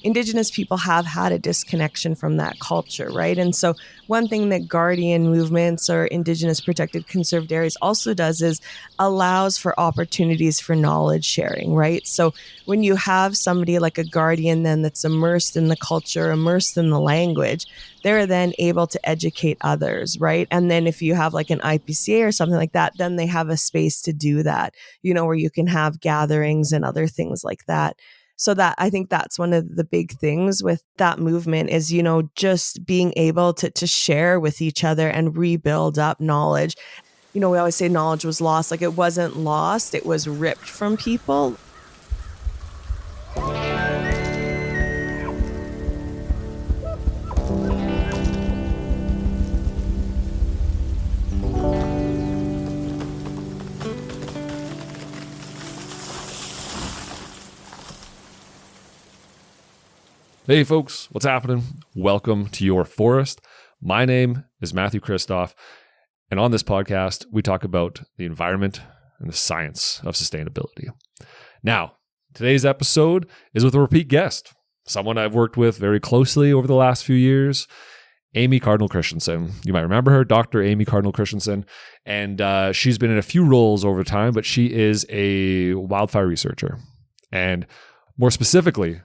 Indigenous people have had a disconnection from that culture, right? And so one thing that guardian movements or Indigenous protected conserved areas also does is allows for opportunities for knowledge sharing, right? So when you have somebody like a guardian then that's immersed in the culture, immersed in the language, they're then able to educate others, right? And then if you have like an IPCA or something like that, then they have a space to do that, where you can have gatherings and other things like that. So that I think that's one of the big things with that movement is, just being able to share with each other and rebuild up knowledge. We always say knowledge was lost. Like it wasn't lost, it was ripped from people. Hey folks, what's happening? Welcome to Your Forest. My name is Matthew Kristoff, and on this podcast, we talk about the environment and the science of sustainability. Now, today's episode is with a repeat guest, someone I've worked with very closely over the last few years, Amy Cardinal Christianson. You might remember her, Dr. Amy Cardinal Christianson, and she's been in a few roles over time, but she is a wildfire researcher. And more specifically,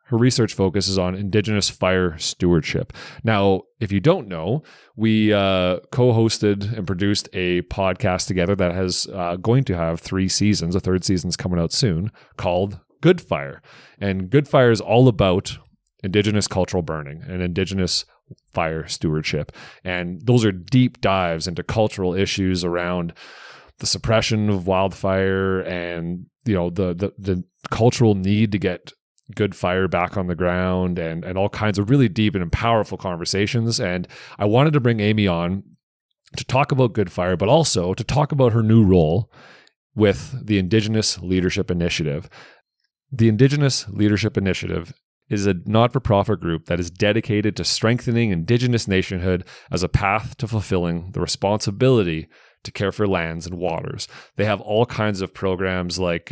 her research focuses on Indigenous fire stewardship. Now, if you don't know, we co-hosted and produced a podcast together that has going to have 3 seasons. A 3rd season's coming out soon, called Good Fire. And Good Fire is all about Indigenous cultural burning and Indigenous fire stewardship. And those are deep dives into cultural issues around the suppression of wildfire and the cultural need to get good fire back on the ground and all kinds of really deep and powerful conversations. And I wanted to bring Amy on to talk about good fire, but also to talk about her new role with the Indigenous Leadership Initiative. The Indigenous Leadership Initiative is a not-for-profit group that is dedicated to strengthening Indigenous nationhood as a path to fulfilling the responsibility to care for lands and waters. They have all kinds of programs like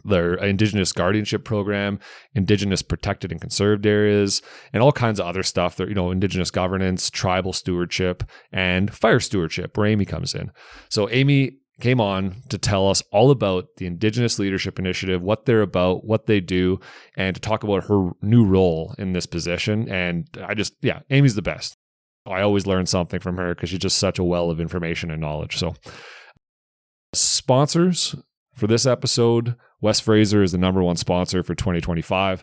their Indigenous guardianship program, Indigenous protected and conserved areas, and all kinds of other stuff. There, Indigenous governance, tribal stewardship, and fire stewardship, where Amy comes in. So Amy came on to tell us all about the Indigenous Leadership Initiative, what they're about, what they do, and to talk about her new role in this position. And Amy's the best. I always learn something from her because she's just such a well of information and knowledge. So sponsors for this episode, West Fraser is the #1 sponsor for 2025.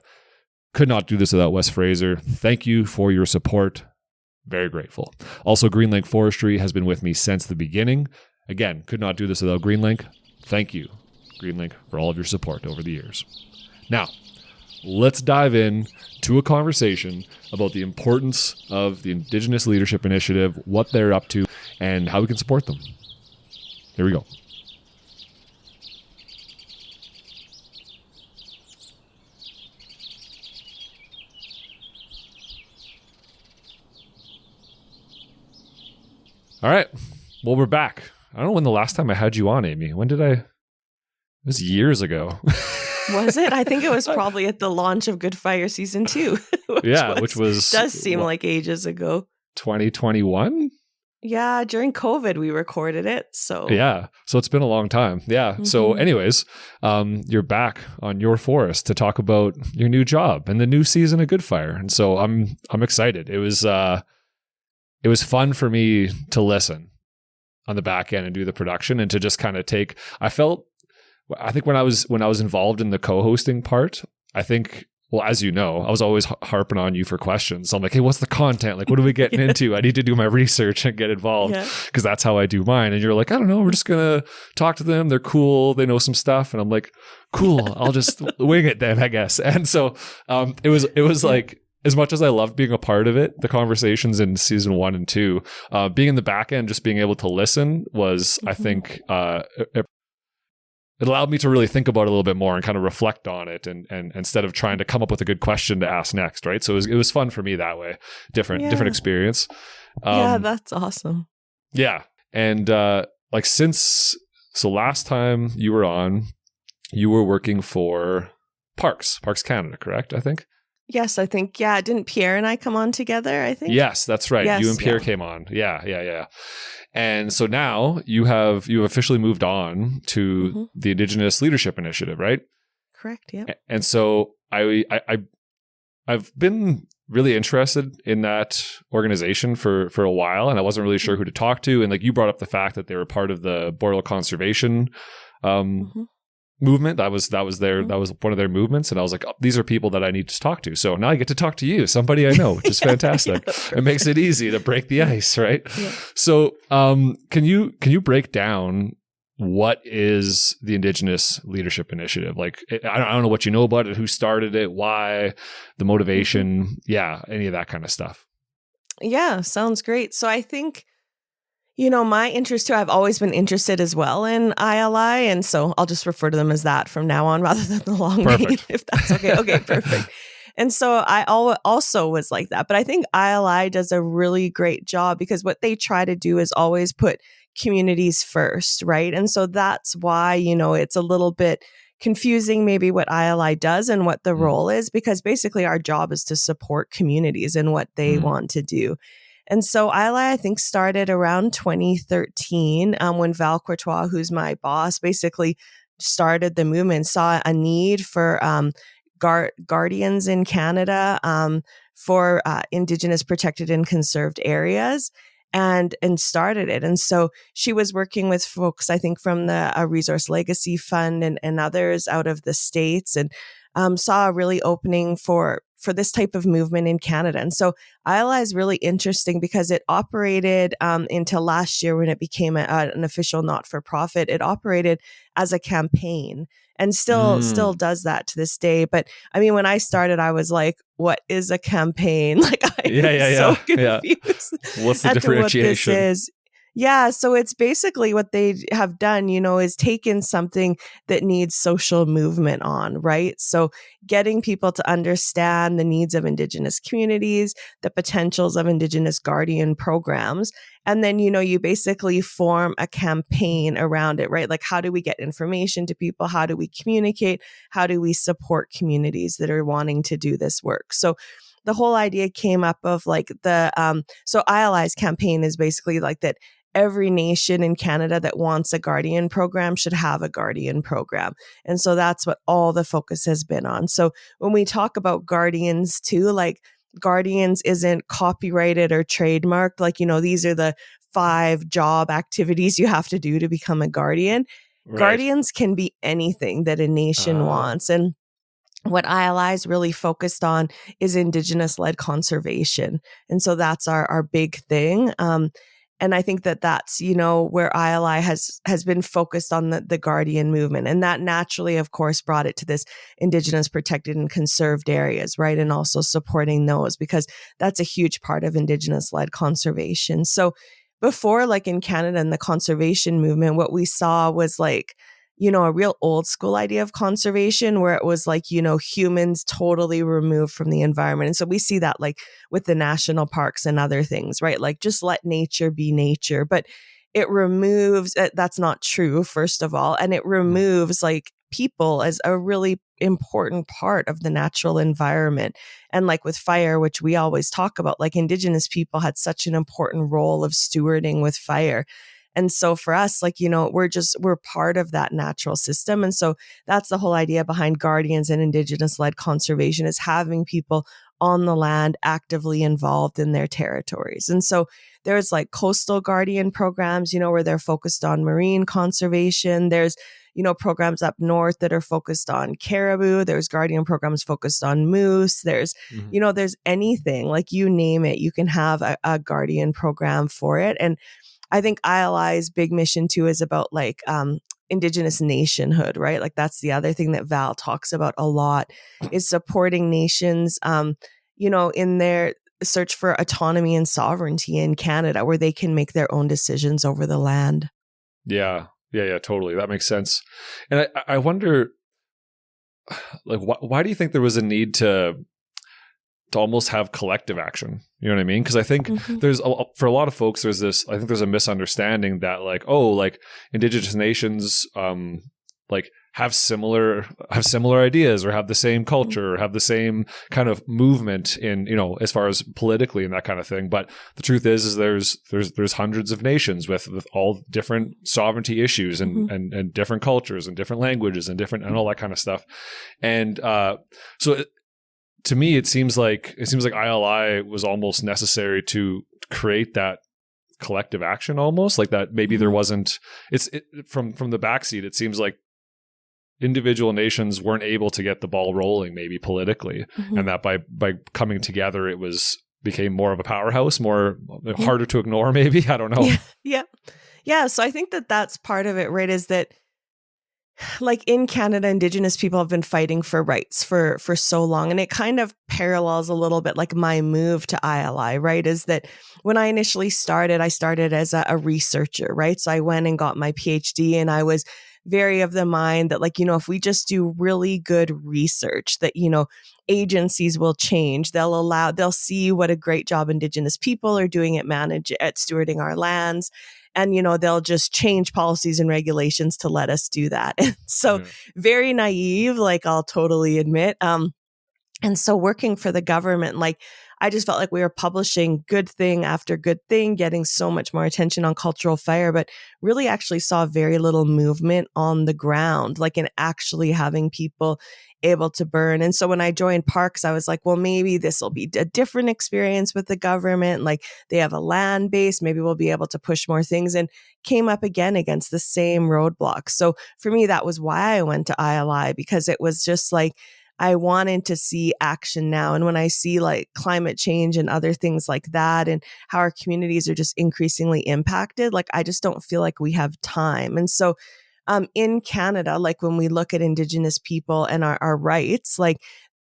Could not do this without West Fraser. Thank you for your support. Very grateful. Also, GreenLink Forestry has been with me since the beginning. Again, could not do this without GreenLink. Thank you, GreenLink, for all of your support over the years. Now, let's dive in to a conversation about the importance of the Indigenous Leadership Initiative, what they're up to, and how we can support them. Here we go. All right. Well, we're back. I don't know when the last time I had you on, Amy. It was years ago. Was it? I think it was probably at the launch of Good Fire Season 2. which does seem like ages ago. 2021? Yeah, during COVID we recorded it. So yeah, so it's been a long time. Yeah. Mm-hmm. So anyways, you're back on Your Forest to talk about your new job and the new season of Good Fire. And so I'm excited. It was fun for me to listen on the back end and do the production and to just kind of I think when I was involved in the co-hosting part, as you know, I was always harping on you for questions. So I'm like, hey, what's the content? Like, what are we getting into? I need to do my research and get involved because that's how I do mine. And you're like, I don't know, we're just going to talk to them. They're cool. They know some stuff. And I'm like, cool, I'll just wing it then, I guess. And so it was like, as much as I loved being a part of it, the conversations in season 1 and 2, being in the back end, just being able to listen was, I think, it allowed me to really think about it a little bit more and kind of reflect on it, and instead of trying to come up with a good question to ask next, right? So it was fun for me that way. Different experience. That's awesome. Yeah, and last time you were on, you were working for Parks Canada, correct? I think. Yes, I think, yeah. Didn't Pierre and I come on together, I think? Yes, that's right. Yes, you and Pierre came on. Yeah. And so now you officially moved on to the Indigenous Leadership Initiative, right? Correct, yeah. And so I've been really interested in that organization for a while, and I wasn't really sure who to talk to. And like you brought up the fact that they were part of the boreal conservation movement. That was one of their movements, and I was like, oh, these are people that I need to talk to. So now I get to talk to you, somebody I know, which is fantastic. It makes it easy to break the ice, right? Yeah. So can you break down what is the Indigenous Leadership Initiative? Like, I don't know what you know about it, who started it, why, the motivation, any of that kind of stuff. Yeah, sounds great. So I think, my interest too, I've always been interested as well in ILI. And so I'll just refer to them as that from now on rather than the long name, if that's okay. Okay, perfect. And so I also was like that. But I think ILI does a really great job because what they try to do is always put communities first, right? And so that's why, it's a little bit confusing maybe what ILI does and what the role is, because basically our job is to support communities and what they want to do. And so ILI, I think, started around 2013 when Val Courtois, who's my boss, basically started the movement, saw a need for guardians in Canada for Indigenous protected and conserved areas. And started it. And so she was working with folks, I think, from the Resource Legacy Fund and others out of the States, and saw a really opening for this type of movement in Canada. And so ILI is really interesting because it operated until last year when it became an official not-for-profit. It operated as a campaign and still does that to this day. But I mean, when I started, I was like, what is a campaign? Like, I was so confused. What's the differentiation? What this is. Yeah, so it's basically what they have done, is taken something that needs social movement on, right? So getting people to understand the needs of Indigenous communities, the potentials of Indigenous guardian programs, and then, you basically form a campaign around it, right? Like, how do we get information to people? How do we communicate? How do we support communities that are wanting to do this work? So the whole idea came up of like so ILI's campaign is basically like that every nation in Canada that wants a guardian program should have a guardian program. And so that's what all the focus has been on. So when we talk about guardians too, like guardians isn't copyrighted or trademarked. Like, these are the 5 job activities you have to do to become a guardian. Right. Guardians can be anything that a nation wants. And what ILI is really focused on is Indigenous-led conservation. And so that's our big thing. And I think that's, where ILI has been focused on the guardian movement. And that naturally, of course, brought it to this Indigenous protected and conserved areas, right? And also supporting those, because that's a huge part of Indigenous-led conservation. So before, like in Canada and the conservation movement, what we saw was like, a real old school idea of conservation where it was like, humans totally removed from the environment. And so we see that like with the national parks and other things, right? Like just let nature be nature. But it removes, that's not true, first of all. And it removes like people as a really important part of the natural environment. And like with fire, which we always talk about, like Indigenous people had such an important role of stewarding with fire. And so for us, like, we're part of that natural system. And so that's the whole idea behind guardians and Indigenous-led conservation, is having people on the land actively involved in their territories. And so there's like coastal guardian programs, where they're focused on marine conservation. There's, programs up north that are focused on caribou. There's guardian programs focused on moose. There's, there's anything, like you name it, you can have a guardian program for it. And I think ILI's big mission too is about like Indigenous nationhood, right? Like that's the other thing that Val talks about a lot, is supporting nations, in their search for autonomy and sovereignty in Canada, where they can make their own decisions over the land. Yeah, totally. That makes sense. And I wonder, like, why do you think there was a need to almost have collective action? You know what I mean? Because I think there's, for a lot of folks, there's a misunderstanding that like, Indigenous nations like have similar ideas or have the same culture or have the same kind of movement in, as far as politically and that kind of thing. But the truth is there's hundreds of nations with all different sovereignty issues and different cultures and different languages and all that kind of stuff. And to me, it seems like ILI was almost necessary to create that collective action, almost like that. Maybe there wasn't. From the backseat, it seems like individual nations weren't able to get the ball rolling, maybe politically, and that by coming together, it became more of a powerhouse, more harder to ignore. Maybe, I don't know. Yeah. So I think that's part of it, right? Is that, like, in Canada, Indigenous people have been fighting for rights for so long. And it kind of parallels a little bit like my move to ILI, right? Is that when I initially started, I started as a researcher, right? So I went and got my PhD, and I was very of the mind that, like, if we just do really good research, that, agencies will change. They'll see what a great job Indigenous people are doing at stewarding our lands. And, they'll just change policies and regulations to let us do that. And so very naive, like, I'll totally admit. And so working for the government, like, I just felt like we were publishing good thing after good thing, getting so much more attention on cultural fire, but really actually saw very little movement on the ground, like in actually having people able to burn. And so when I joined Parks, I was like, well, maybe this will be a different experience with the government. Like, they have a land base, maybe we'll be able to push more things, and came up again against the same roadblocks. So for me, that was why I went to ILI, because it was just like, I wanted to see action now. And when I see like climate change and other things like that, and how our communities are just increasingly impacted, like, I just don't feel like we have time. And so in Canada, like, when we look at Indigenous people and our rights, like,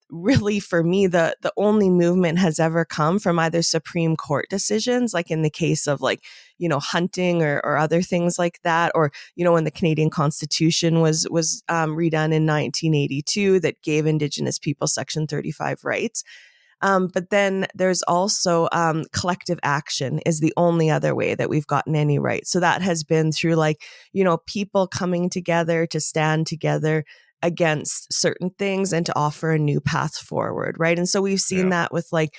really for me, the only movement has ever come from either Supreme Court decisions, like in the case of, like, hunting or other things like that, or, when the Canadian Constitution was redone in 1982 that gave Indigenous people Section 35 rights. But then there's also collective action is the only other way that we've gotten any rights. So that has been through, like, people coming together to stand together against certain things and to offer a new path forward, right? And so we've seen that with, like,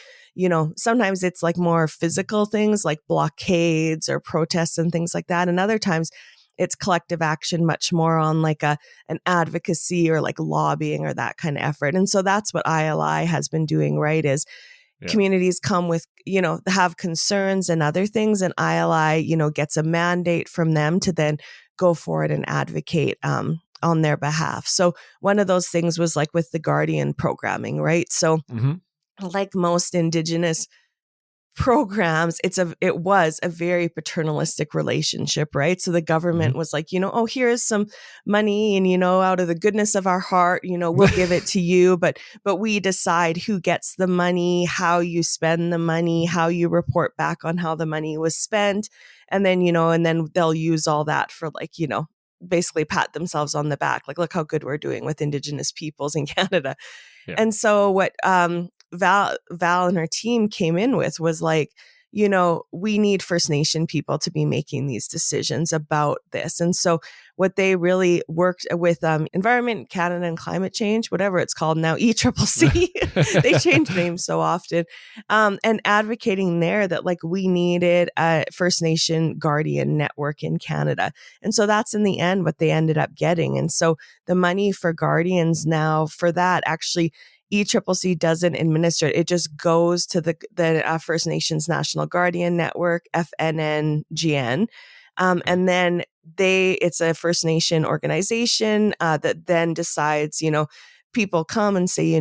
sometimes it's like more physical things like blockades or protests and things like that. And other times it's collective action, much more on like an advocacy or like lobbying or that kind of effort. And so that's what ILI has been doing, right? Is communities come with, have concerns and other things, and ILI, gets a mandate from them to then go forward and advocate on their behalf. So one of those things was like with the Guardian programming, right? So like most Indigenous programs, it was a very paternalistic relationship, right? So the government was like, oh, here's some money, and, out of the goodness of our heart, we'll give it to you, but we decide who gets the money, how you spend the money, how you report back on how the money was spent. And then, and then they'll use all that for, like, basically pat themselves on the back, like, look how good we're doing with Indigenous peoples in Canada. And so what Val and her team came in with was like, we need First Nation people to be making these decisions about this. And so what they really worked with Environment Canada and Climate Change, whatever it's called now, ECCC, they change names so often, and advocating there that, like, we needed a First Nation guardian network in Canada. And so that's in the end what they ended up getting. And so the money for guardians now for that, actually, ECCC doesn't administer it. It just goes to the First Nations National Guardian Network, FNNGN. And then it's a First Nation organization that then decides, people come and say,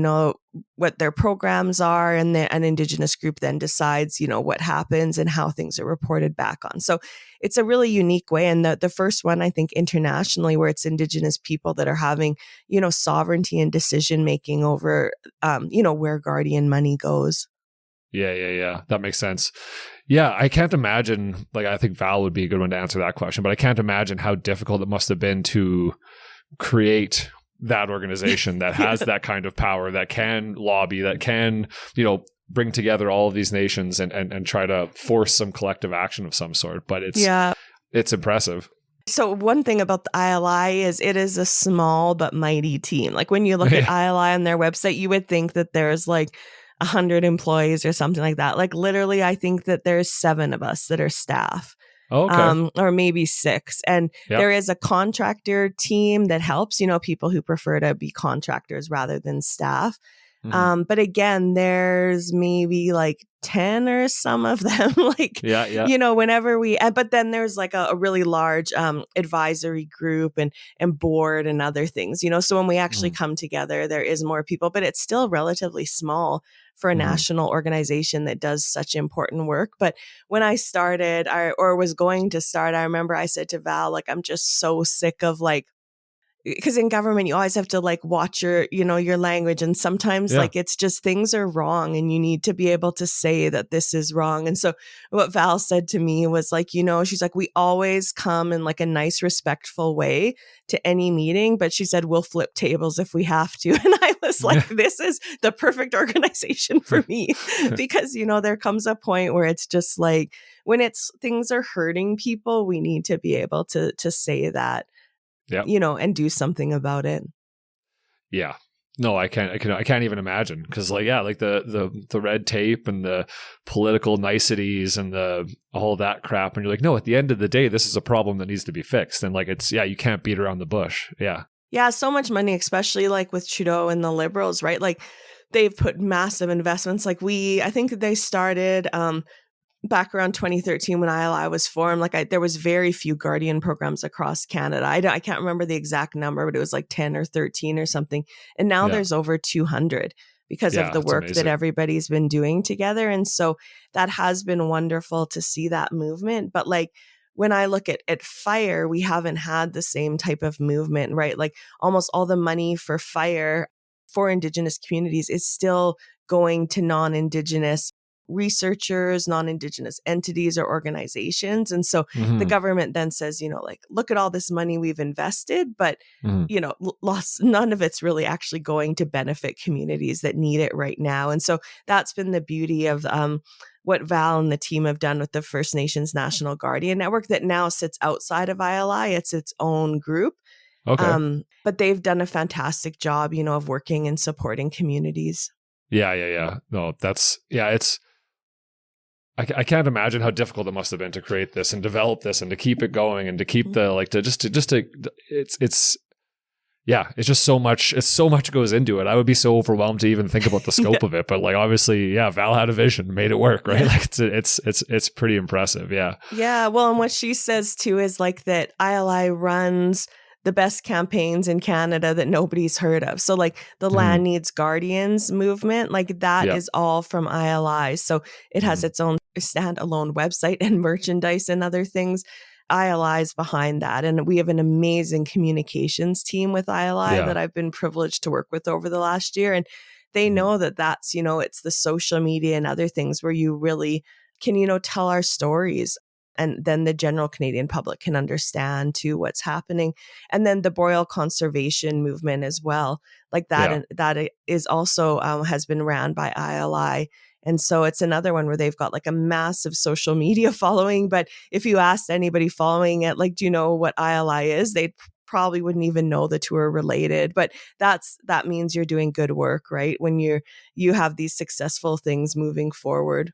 what their programs are, and an Indigenous group then decides, what happens and how things are reported back on. So it's a really unique way. And the first one, I think, internationally, where it's Indigenous people that are having, sovereignty and decision-making over, where Guardian money goes. Yeah. That makes sense. Yeah, I can't imagine, like, I think Val would be a good one to answer that question, but I can't imagine how difficult it must have been to create that organization that has that kind of power, that can lobby, that can, bring together all of these nations and try to force some collective action of some sort. But it's impressive. So one thing about the ILI is it is a small but mighty team. Like when you look at ILI on their website, you would think that there's like 100 employees or something like that. Like literally, I think that there's 7 of us that are staff. Oh, okay. Or maybe 6. And there is a contractor team that helps, people who prefer to be contractors rather than staff. But again, there's maybe like 10 or some of them, like, whenever but then there's like a really large advisory group and board and other things, so when we actually come together, there is more people, but it's still relatively small for a national organization that does such important work. But when I started or was going to start, I remember I said to Val, like, I'm just so sick of like, because in government, you always have to like watch your language. And sometimes like it's just things are wrong and you need to be able to say that this is wrong. And so what Val said to me was like, she's like, we always come in like a nice, respectful way to any meeting. But she said, we'll flip tables if we have to. And I was like, this is the perfect organization for me because, there comes a point where it's just like when things are hurting people, we need to be able to say that. And do something about it. Yeah. No, I can't even imagine because like the red tape and the political niceties and all that crap, and you're like, no, at the end of the day, this is a problem that needs to be fixed, and like it's you can't beat around the bush. Yeah, so much money, especially like with Trudeau and the Liberals, right? Like they've put massive investments. Like I think they started back around 2013 when ILI was formed, like there was very few guardian programs across Canada. I can't remember the exact number, but it was like 10 or 13 or something. And now there's over 200 because of the work that everybody's been doing together. And so that has been wonderful to see that movement. But like when I look at fire, we haven't had the same type of movement, right? Like almost all the money for fire for Indigenous communities is still going to non-Indigenous researchers, non-Indigenous entities or organizations. And so the government then says, like, look at all this money we've invested, but, none of it's really actually going to benefit communities that need it right now. And so that's been the beauty of what Val and the team have done with the First Nations National Guardian Network that now sits outside of ILI. It's its own group. Okay. But they've done a fantastic job, of working and supporting communities. Yeah. No, it's, I can't imagine how difficult it must have been to create this and develop this and to keep it going and to keep it's just so much goes into it. I would be so overwhelmed to even think about the scope of it, but like obviously, Val had a vision, made it work, right? Like it's pretty impressive. Yeah. Yeah. Well, and what she says too is like that ILI runs the best campaigns in Canada that nobody's heard of. So like the Land Needs Guardians movement, like that is all from ILI. So it has its own standalone website and merchandise and other things. ILI is behind that. And we have an amazing communications team with ILI that I've been privileged to work with over the last year. And they know that that's, it's the social media and other things where you really can, tell our stories. And then the general Canadian public can understand too what's happening. And then the boreal conservation movement as well. Like that is also has been ran by ILI. And so it's another one where they've got like a massive social media following. But if you asked anybody following it, like, do you know what ILI is? They probably wouldn't even know the two are related. But that means you're doing good work, right? When you have these successful things moving forward.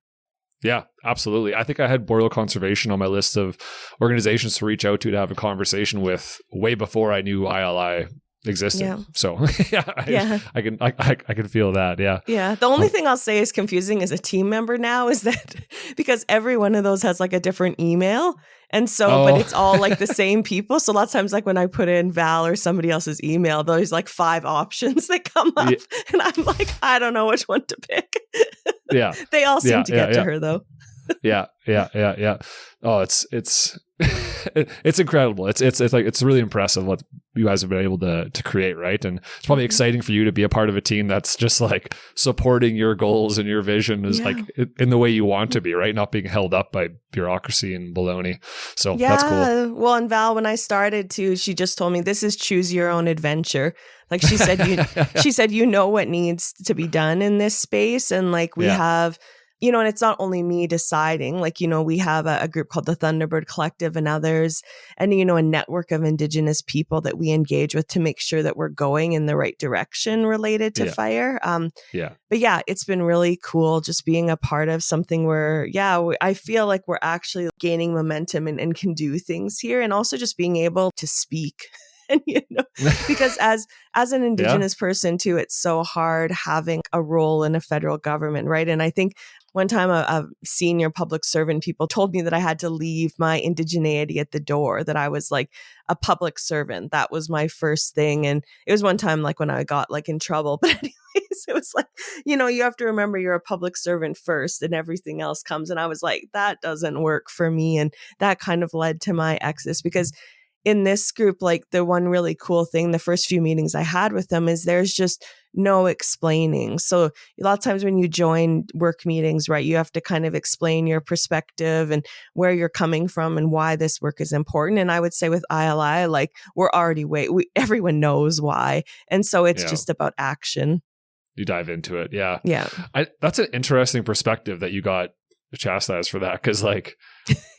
Yeah, absolutely. I think I had boreal conservation on my list of organizations to reach out to have a conversation with way before I knew ILI existed. Yeah. So I can feel that. Yeah. Yeah. The only thing I'll say is confusing as a team member now is that because every one of those has like a different email. And so, but it's all like the same people. So lots of times, like when I put in Val or somebody else's email, there's like 5 options that come up. Yeah. And I'm like, I don't know which one to pick. Yeah. They all seem to get to her though. Yeah. Oh, it's it's incredible. It's really impressive what you guys have been able to create, right? And it's probably exciting for you to be a part of a team that's just like supporting your goals and your vision is like in the way you want to be, right? Not being held up by bureaucracy and baloney. So that's cool. Well, and Val, when I started too, she just told me this is choose your own adventure. Like she said, she said, what needs to be done in this space. And like we have and it's not only me deciding, like, we have a group called the Thunderbird Collective and others, and, a network of Indigenous people that we engage with to make sure that we're going in the right direction related to fire. But yeah, it's been really cool just being a part of something where, I feel like we're actually gaining momentum and can do things here, and also just being able to speak. And, because as an Indigenous person too, it's so hard having a role in a federal government, right? And I think one time a senior public servant people told me that I had to leave my indigeneity at the door, that I was like a public servant. That was my first thing. And it was one time like when I got like in trouble. But anyways, it was like, you have to remember you're a public servant first and everything else comes. And I was like, that doesn't work for me. And that kind of led to my exodus, because in this group, like the one really cool thing, the first few meetings I had with them is there's just no explaining. So a lot of times when you join work meetings, right, you have to kind of explain your perspective and where you're coming from and why this work is important. And I would say with ILI, like we're already everyone knows why. And so it's just about action. You dive into it. Yeah. Yeah. That's an interesting perspective that you got chastised for that, because like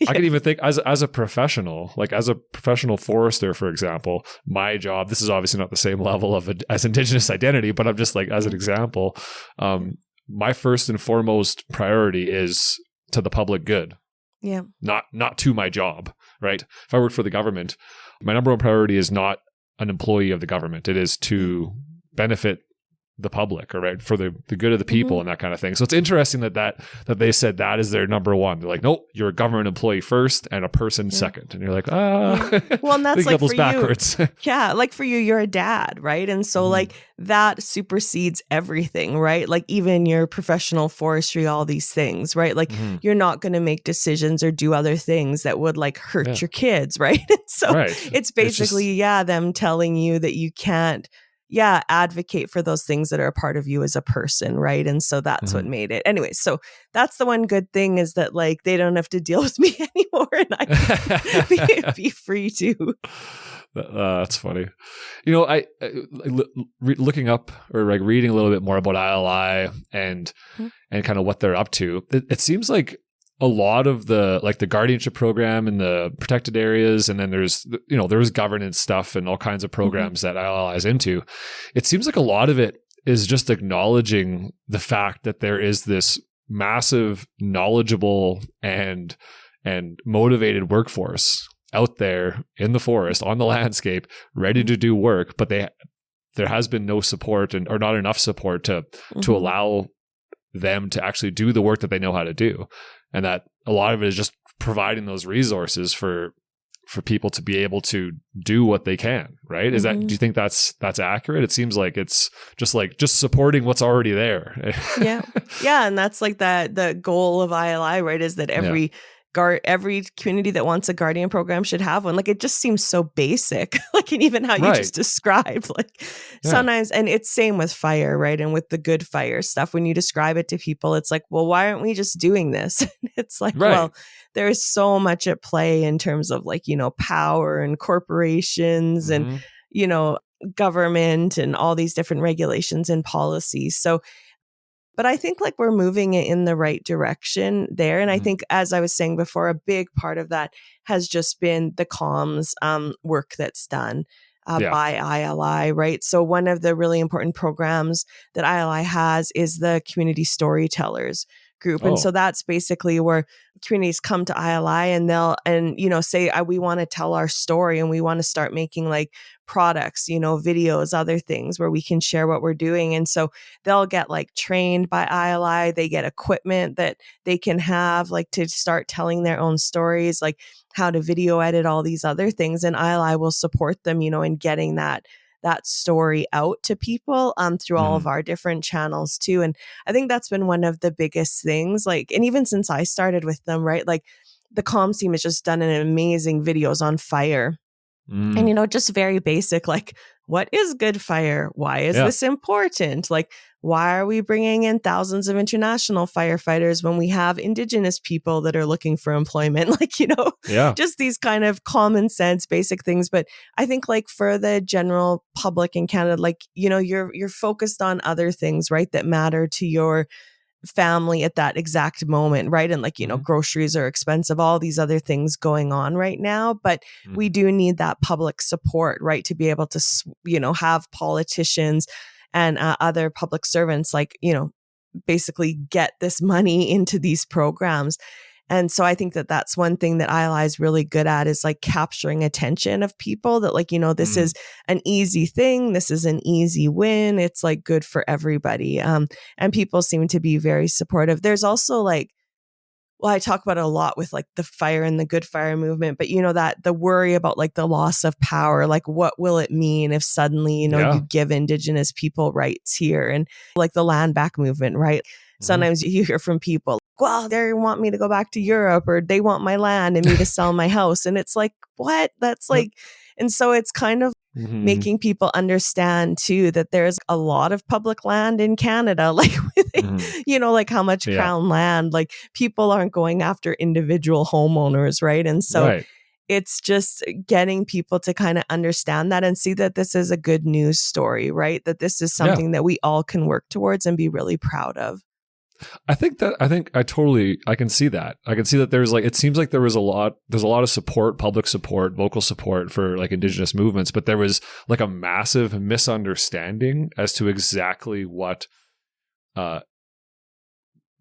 I can even think as a professional, like as a professional forester, for example, my job, this is obviously not the same level of as Indigenous identity, but I'm just like, as an example, my first and foremost priority is to the public good. Yeah. Not to my job, right? If I work for the government, my number one priority is not an employee of the government. It is to benefit the public, or right, for the good of the people and that kind of thing. So it's interesting that they said that is their number one. They're like, nope, you're a government employee first and a person second. And you're like, well, and that's like for backwards. You. Yeah, like for you, you're a dad, right? And so like that supersedes everything, right? Like even your professional forestry, all these things, right? Like you're not going to make decisions or do other things that would like hurt your kids, right? So it's basically, them telling you that you can't advocate for those things that are a part of you as a person, right? And so that's what made it. Anyway, so that's the one good thing, is that like they don't have to deal with me anymore, and I can be free to. That's funny. I looking up or like reading a little bit more about ILI and kind of what they're up to. It seems like a lot of the guardianship program in the protected areas, and then there's governance stuff and all kinds of programs that ILI is into. It seems like a lot of it is just acknowledging the fact that there is this massive, knowledgeable and motivated workforce out there in the forest, on the landscape, ready to do work, but there has been no support or not enough support to allow them to actually do the work that they know how to do. And that a lot of it is just providing those resources for people to be able to do what they can, right? Do you think that's accurate? It seems like it's just supporting what's already there. Yeah. And that's like the goal of ILI, right? Is that every community that wants a guardian program should have one. Like it just seems so basic, like, and even how you just described, like sometimes, and it's same with fire, right? And with the good fire stuff, when you describe it to people, it's like, well, why aren't we just doing this? It's like, well, there is so much at play in terms of like, power and corporations and, government and all these different regulations and policies. So, but I think like we're moving it in the right direction there. And I think, as I was saying before, a big part of that has just been the comms work that's done by ILI, right? So one of the really important programs that ILI has is the Community Storytellers group. And so that's basically where communities come to ILI and they'll, say, we want to tell our story and we want to start making like products, videos, other things where we can share what we're doing. And so they'll get like trained by ILI. They get equipment that they can have like to start telling their own stories, like how to video edit, all these other things. And ILI will support them, in getting that story out to people through all of our different channels too. And I think that's been one of the biggest things, like, and even since I started with them, right? Like the comms team has just done an amazing videos on fire. And, just very basic, like, what is good fire? Why is this important? Like, why are we bringing in thousands of international firefighters when we have Indigenous people that are looking for employment? Like, just these kind of common sense, basic things. But I think like for the general public in Canada, like, you're focused on other things, right, that matter to your family at that exact moment, right? And like, groceries are expensive, all these other things going on right now. But we do need that public support, right? To be able to, have politicians and other public servants, like, basically get this money into these programs. And so I think that that's one thing that ILI is really good at, is like capturing attention of people, that like, this is an easy thing. This is an easy win. It's like good for everybody. And people seem to be very supportive. There's also like, well, I talk about it a lot with like the fire and the good fire movement, but that the worry about like the loss of power, like what will it mean if suddenly, you give Indigenous people rights here, and like the land back movement, right? Sometimes you hear from people, well, they want me to go back to Europe, or they want my land and me to sell my house. And it's like, what? That's like, and so it's kind of making people understand too, that there's a lot of public land in Canada, like, like how much crown land, like people aren't going after individual homeowners, right? And so it's just getting people to kind of understand that and see that this is a good news story, right? That this is something that we all can work towards and be really proud of. I can see that. I can see that there's like, it seems like there's a lot of support, public support, local support for like Indigenous movements, but there was like a massive misunderstanding as to exactly what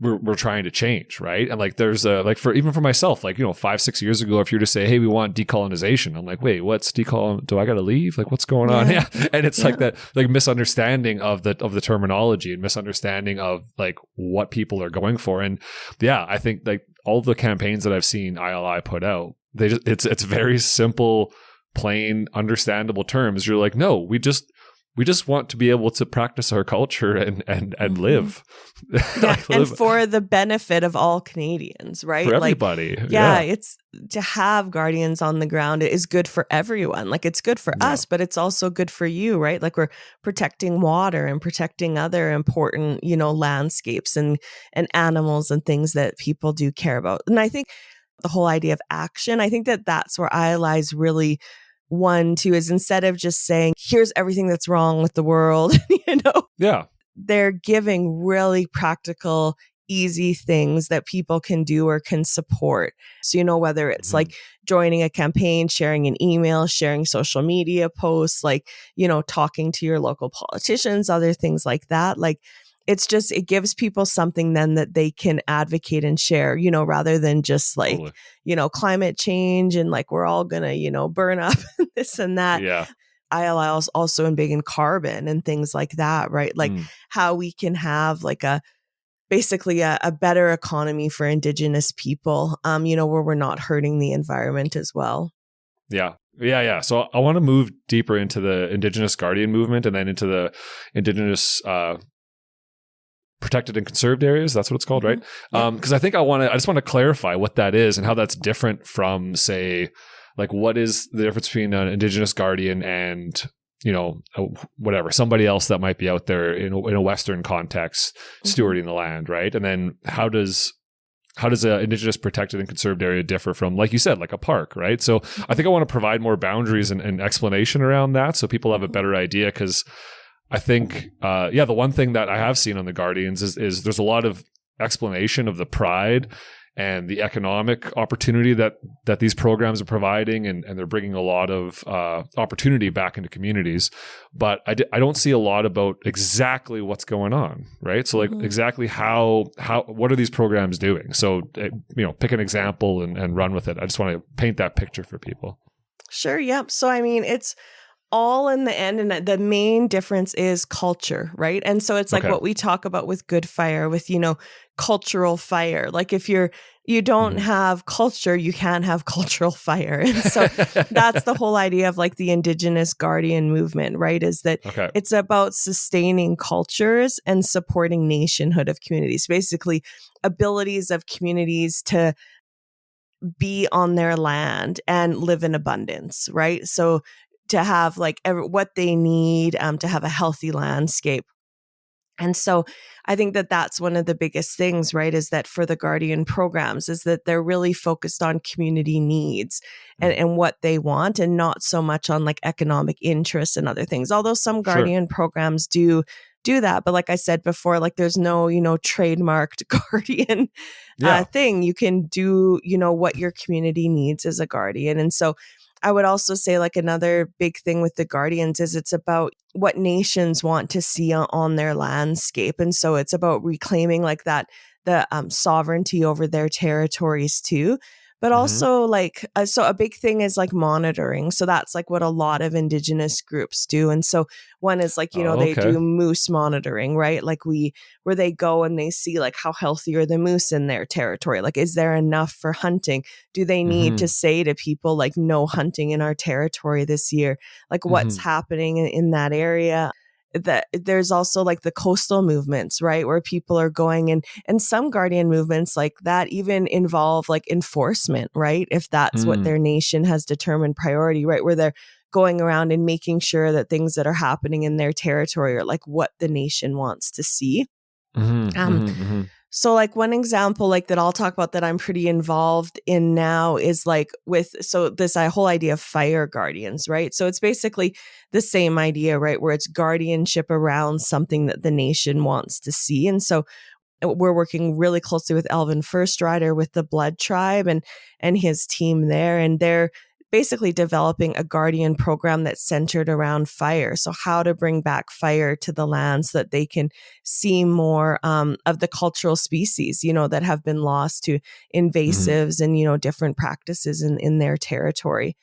we're trying to change, right? And like there's like even for myself, like 5-6 years ago, if you were to say, hey, we want decolonization, I'm like, wait, what's do I gotta leave? Like, what's going on? Yeah. And it's like that like misunderstanding of the terminology and misunderstanding of like what people are going for. And I think like all the campaigns that I've seen ILI put out, it's very simple, plain, understandable terms. You're like, no, we just want to be able to practice our culture and live. And for the benefit of all Canadians, right? For everybody. Like, it's to have guardians on the ground is good for everyone. Like it's good for us, but it's also good for you, right? Like we're protecting water and protecting other important, landscapes and animals and things that people do care about. And I think the whole idea of action, I think that that's where ILI is really is instead of just saying, here's everything that's wrong with the world, they're giving really practical, easy things that people can do or can support. So, whether it's like joining a campaign, sharing an email, sharing social media posts, like, talking to your local politicians, other things like that, like, it's just, it gives people something then that they can advocate and share, rather than just like, climate change and like, we're all gonna, burn up this and that. Yeah. ILI is also big in carbon and things like that, right? Like how we can have like basically a better economy for Indigenous people, where we're not hurting the environment as well. Yeah. Yeah. So I want to move deeper into the Indigenous Guardian movement and then into the Indigenous, protected and conserved areas. That's what it's called, right? Because I think I just want to clarify what that is and how that's different from, say, like what is the difference between an Indigenous Guardian and, whatever, somebody else that might be out there in a Western context stewarding the land, right? And then how does an Indigenous protected and conserved area differ from, like you said, like a park, right? So I think I want to provide more boundaries and explanation around that so people have a better idea, because I think, the one thing that I have seen on the Guardians is there's a lot of explanation of the pride and the economic opportunity that these programs are providing, and they're bringing a lot of opportunity back into communities. But I don't see a lot about exactly what's going on, right? So like exactly what are these programs doing? So, pick an example and run with it. I just want to paint that picture for people. Sure. Yep. So, I mean, it's all in the end, and the main difference is culture, right? And so it's like what we talk about with good fire, with cultural fire. Like if you don't have culture, you can't have cultural fire. And so that's the whole idea of like the Indigenous Guardian movement, right? Is that it's about sustaining cultures and supporting nationhood of communities, basically abilities of communities to be on their land and live in abundance, right? So to have like what they need to have a healthy landscape. And so I think that that's one of the biggest things, right, is that for the Guardian programs is that they're really focused on community needs and what they want, and not so much on like economic interests and other things. Although some Guardian programs do do that. But like I said before, like there's no, trademarked guardian thing. You can do, what your community needs as a guardian. And so I would also say like another big thing with the guardians is it's about what nations want to see on their landscape. And so it's about reclaiming like the sovereignty over their territories too. But also like, so a big thing is like monitoring. So that's like what a lot of Indigenous groups do. And so one is like, they do moose monitoring, right? Like where they go and they see like how healthy are the moose in their territory? Like, is there enough for hunting? Do they need to say to people like no hunting in our territory this year? Like what's happening in that area? That there's also like the coastal movements, right? Where people are going and some guardian movements like that even involve like enforcement, right? If that's what their nation has determined priority, right? Where they're going around and making sure that things that are happening in their territory are like what the nation wants to see. So like one example like that I'll talk about that I'm pretty involved in now is like this whole idea of fire guardians, right? So it's basically the same idea, right? Where it's guardianship around something that the nation wants to see. And so we're working really closely with Elvin First Rider with the Blood Tribe and his team there. And they're basically developing a guardian program that's centered around fire. So how to bring back fire to the land so that they can see more of the cultural species, that have been lost to invasives and, different practices in their territory.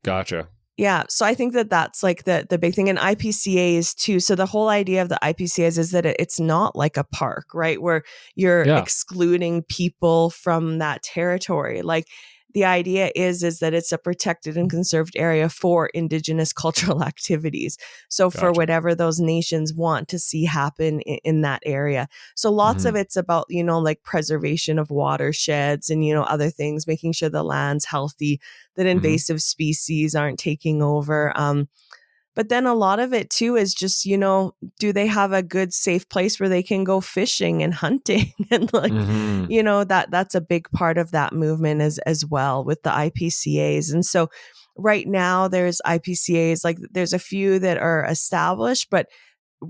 Gotcha. Yeah. So I think that's like the big thing. And IPCAs too. So the whole idea of the IPCAs is that it's not like a park, right? Where you're excluding people from that territory. Like, the idea is that it's a protected and conserved area for Indigenous cultural activities. So for whatever those nations want to see happen in that area. So lots of it's about, like preservation of watersheds and, other things, making sure the land's healthy, that invasive species aren't taking over. But then a lot of it too is just, do they have a good, safe place where they can go fishing and hunting? And like, that's a big part of that movement as well with the IPCAs. And so right now there's IPCAs, like there's a few that are established, but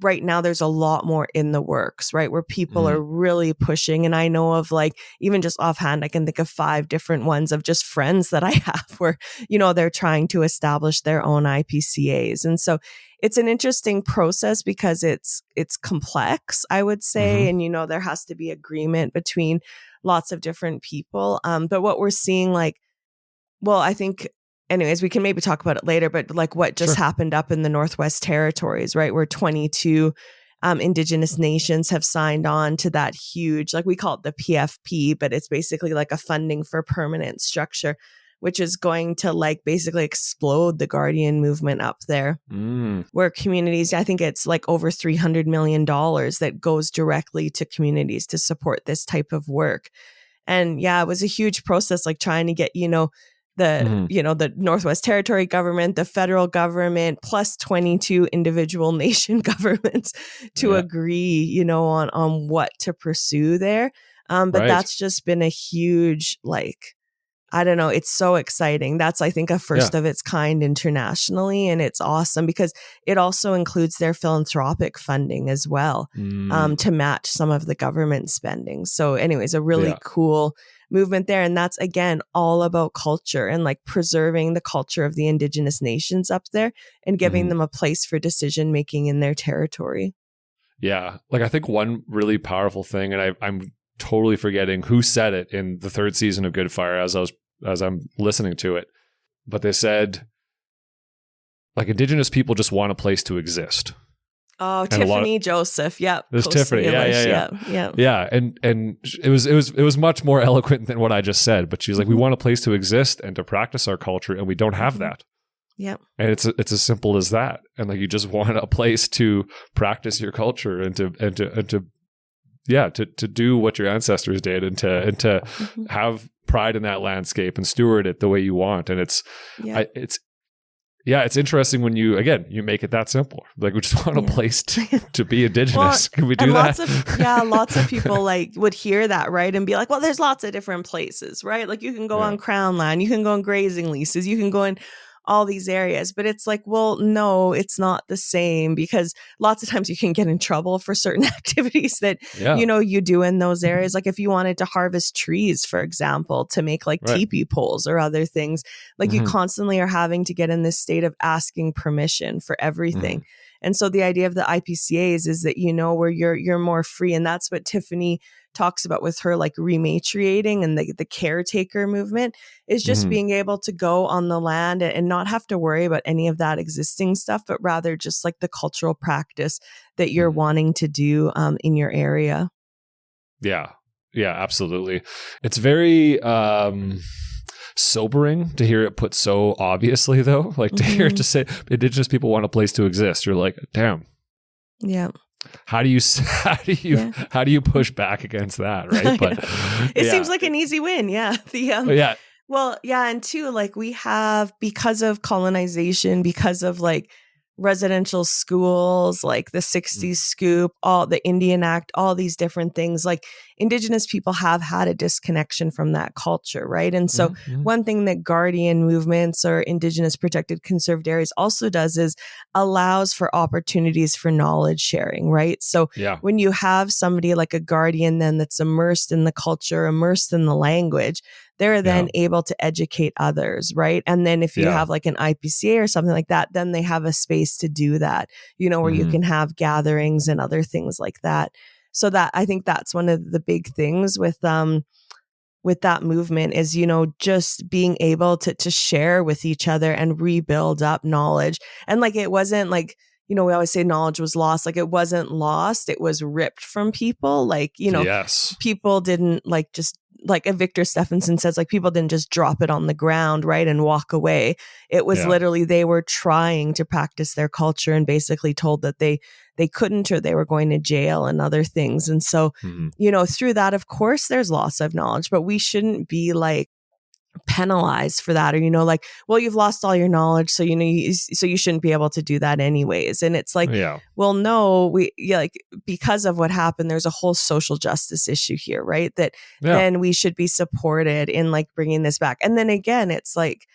right now there's a lot more in the works, right? Where people are really pushing. And I know of like, even just offhand, I can think of 5 different ones of just friends that I have where, they're trying to establish their own IPCAs. And so it's an interesting process because it's complex, I would say. And, there has to be agreement between lots of different people. But what we're seeing I think anyways, we can maybe talk about it later, but like what just happened up in the Northwest Territories, right? Where 22 Indigenous nations have signed on to that huge, like we call it the PFP, but it's basically like a funding for permanent structure, which is going to like basically explode the guardian movement up there. Where communities, I think it's like over $300 million that goes directly to communities to support this type of work. And yeah, it was a huge process, like trying to get, the Northwest Territory government, the federal government, plus 22 individual nation governments to agree, on what to pursue there. But that's just been a huge, I don't know, it's so exciting. That's, I think, a first of its kind internationally. And it's awesome because it also includes their philanthropic funding as well to match some of the government spending. So anyways, a really cool movement there. And that's, again, all about culture and like preserving the culture of the Indigenous nations up there and giving them a place for decision making in their territory. Yeah. Like I think one really powerful thing, and I'm totally forgetting who said it in the 3rd season of Good Fire as I'm listening to it, but they said like Indigenous people just want a place to exist. Oh, and Tiffany Joseph. Yep. There's Tiffany. Yeah. And it was much more eloquent than what I just said, but she's like, we want a place to exist and to practice our culture, and we don't have that. Yep. And it's as simple as that. And like, you just want a place to practice your culture and to do what your ancestors did and to have pride in that landscape and steward it the way you want. And it's interesting when you make it that simple. Like, we just want a place to be Indigenous. Can we do that? Lots of people like would hear that, right? And be like, well, there's lots of different places, right? Like you can go on Crown land, you can go on grazing leases, you can go in all these areas. But it's like, well, no, it's not the same, because lots of times you can get in trouble for certain activities that, you do in those areas. Like if you wanted to harvest trees, for example, to make like teepee poles or other things, like you constantly are having to get in this state of asking permission for everything. And so the idea of the IPCAs is that, where you're more free. And that's what Tiffany talks about with her like rematriating and the caretaker movement, is just being able to go on the land and not have to worry about any of that existing stuff, but rather just like the cultural practice that you're wanting to do in your area. Yeah. Yeah, absolutely. It's very sobering to hear it put so obviously, though, like to hear it to say Indigenous people want a place to exist. You're like, damn. Yeah. How do you push back against that, right? But it seems like an easy win. Yeah. Well, yeah, and too, like we have, because of colonization, because of like residential schools, like the 60s scoop, all the Indian Act, all these different things, like Indigenous people have had a disconnection from that culture, right? And so one thing that guardian movements or Indigenous protected conserved areas also does is allows for opportunities for knowledge sharing, right? So when you have somebody like a guardian then that's immersed in the culture, immersed in the language, they're then able to educate others, right? And then if you have like an IPCA or something like that, then they have a space to do that, where you can have gatherings and other things like that. So that, I think that's one of the big things with that movement is, just being able to share with each other and rebuild up knowledge. And like, it wasn't like, we always say knowledge was lost. Like it wasn't lost. It was ripped from people. Like, people didn't like just like Victor Stephenson says, like people didn't just drop it on the ground, right, and walk away. It was literally they were trying to practice their culture and basically told that they couldn't, or they were going to jail and other things. And so, through that, of course, there's loss of knowledge, but we shouldn't be like penalized for that, or like, well, you've lost all your knowledge, so so you shouldn't be able to do that anyways. And it's like, well, no, like because of what happened, there's a whole social justice issue here, right? That then we should be supported in like bringing this back. And then again, it's like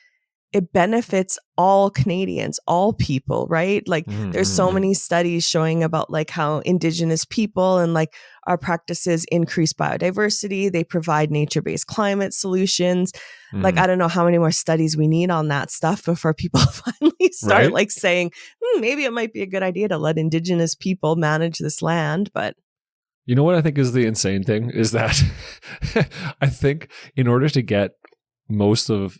it benefits all Canadians, all people, right? Like there's so many studies showing about like how Indigenous people and like our practices increase biodiversity. They provide nature-based climate solutions. Like, I don't know how many more studies we need on that stuff before people finally start like saying, maybe it might be a good idea to let Indigenous people manage this land. But you know what I think is the insane thing is that I think in order to get most of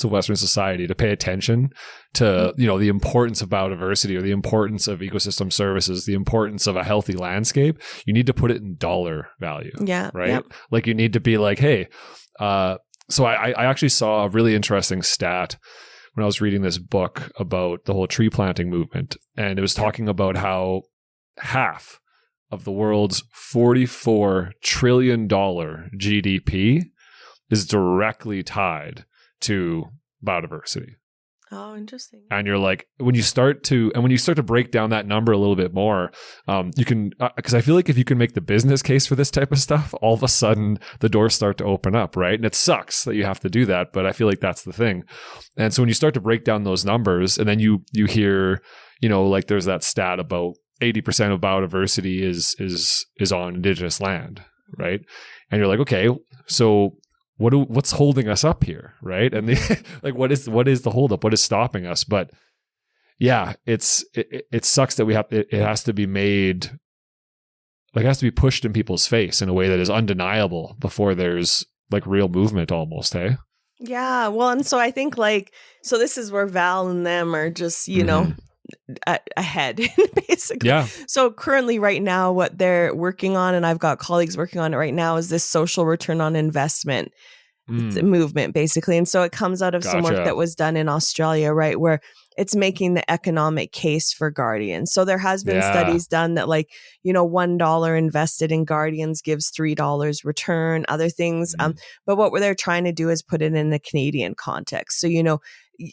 Western society to pay attention to, the importance of biodiversity or the importance of ecosystem services, the importance of a healthy landscape, you need to put it in dollar value. Yeah. Right. Yep. Like you need to be like, hey, so I actually saw a really interesting stat when I was reading this book about the whole tree planting movement. And it was talking about how half of the world's $44 trillion GDP is directly tied to biodiversity. Oh, interesting. And you're like, when you start to break down that number a little bit more, you can, because I feel like if you can make the business case for this type of stuff, all of a sudden the doors start to open up, right? And it sucks that you have to do that, but I feel like that's the thing. And so when you start to break down those numbers, and then you hear, like there's that stat about 80% of biodiversity is on Indigenous land, right? And you're like, okay, so what's holding us up here, right? And like, what is the holdup? What is stopping us? But yeah, it sucks that it has to be made, like it has to be pushed in people's face in a way that is undeniable before there's like real movement almost, hey? Yeah, well, and so I think so this is where Val and them are just, ahead, basically. Yeah. So currently right now, what they're working on, and I've got colleagues working on it right now, is this social return on investment movement, basically. And so it comes out of some work that was done in Australia, right, where it's making the economic case for guardians. So there has been studies done that $1 invested in guardians gives $3 return, other things. But what they're trying to do is put it in the Canadian context. So,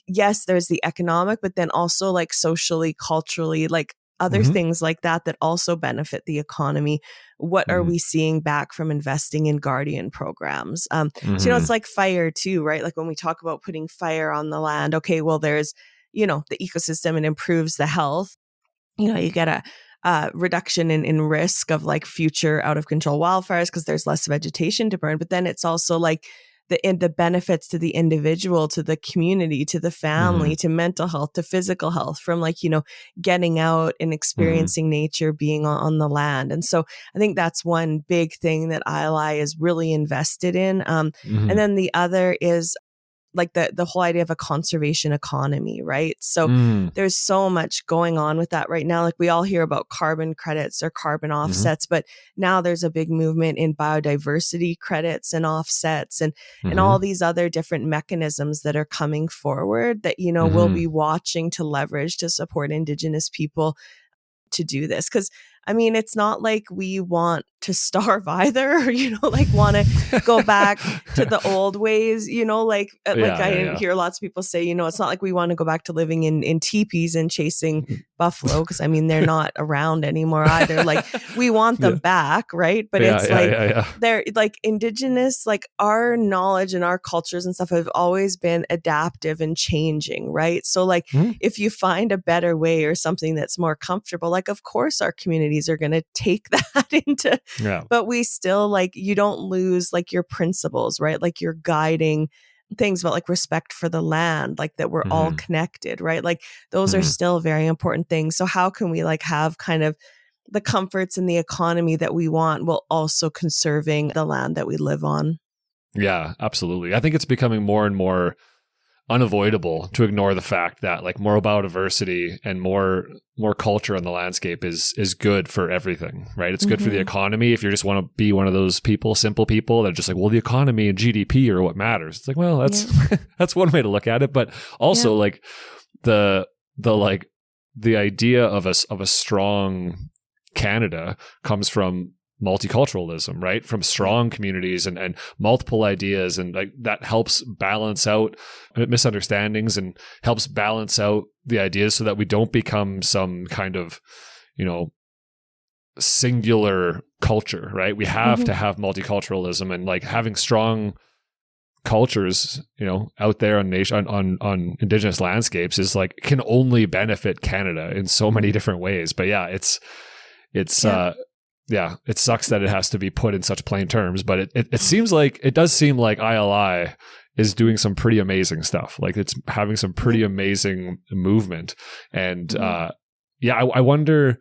yes, there's the economic, but then also like socially, culturally, like other things like that also benefit the economy. What are we seeing back from investing in guardian programs? So, it's like fire too, right? Like when we talk about putting fire on the land, okay, well, there's, the ecosystem, and improves the health. You get a reduction in risk of like future out of control wildfires because there's less vegetation to burn. But then it's also like the benefits to the individual, to the community, to the family, to mental health, to physical health from like, getting out and experiencing nature, being on the land. And so I think that's one big thing that ILI is really invested in. And then the other is like the whole idea of a conservation economy, right? So there's so much going on with that right now. Like we all hear about carbon credits or carbon offsets, but now there's a big movement in biodiversity credits and offsets and all these other different mechanisms that are coming forward that, we'll be watching to leverage to support Indigenous people to do this. Because I mean, it's not like we want to starve either, or, like want to go back to the old ways, I hear lots of people say, it's not like we want to go back to living in teepees and chasing buffalo, because I mean, they're not around anymore either. Like we want them back, right? But they're like Indigenous, like our knowledge and our cultures and stuff have always been adaptive and changing, right? So like if you find a better way or something that's more comfortable, like of course our communities are going to take that into, but we still like, you don't lose like your principles, right? Like you're guiding things about like respect for the land, like that we're all connected, right? Like those are still very important things. So how can we like have kind of the comforts and the economy that we want while also conserving the land that we live on? Yeah, absolutely. I think it's becoming more and more unavoidable to ignore the fact that like more biodiversity and more culture on the landscape is good for everything, right? It's good for the economy. If you just want to be one of those simple people that are just like, well, the economy and GDP are what matters. It's like, well, that's that's one way to look at it, but also like the idea of a strong Canada comes from multiculturalism, right? From strong communities and multiple ideas, and like that helps balance out misunderstandings and helps balance out the ideas so that we don't become some kind of, singular culture, right? We have to have multiculturalism, and like having strong cultures, out there on Indigenous landscapes is like can only benefit Canada in so many different ways. But yeah, it sucks that it has to be put in such plain terms, but it does seem like ILI is doing some pretty amazing stuff. Like it's having some pretty amazing movement. And I wonder.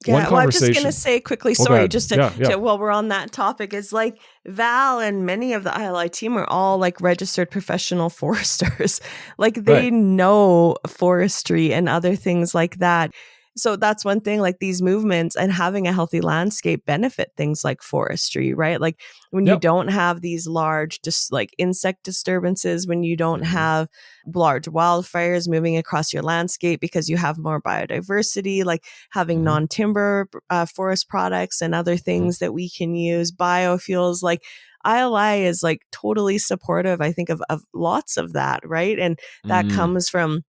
Yeah, well, I'm just going to say quickly, while we're on that topic, is like Val and many of the ILI team are all like registered professional foresters. Like they know forestry and other things like that. So that's one thing, like these movements and having a healthy landscape benefit things like forestry, right? Like when you don't have these large, just like insect disturbances, when you don't have large wildfires moving across your landscape because you have more biodiversity, like having non-timber forest products and other things that we can use, biofuels, like ILI is like totally supportive, I think, of lots of that, right? And that comes from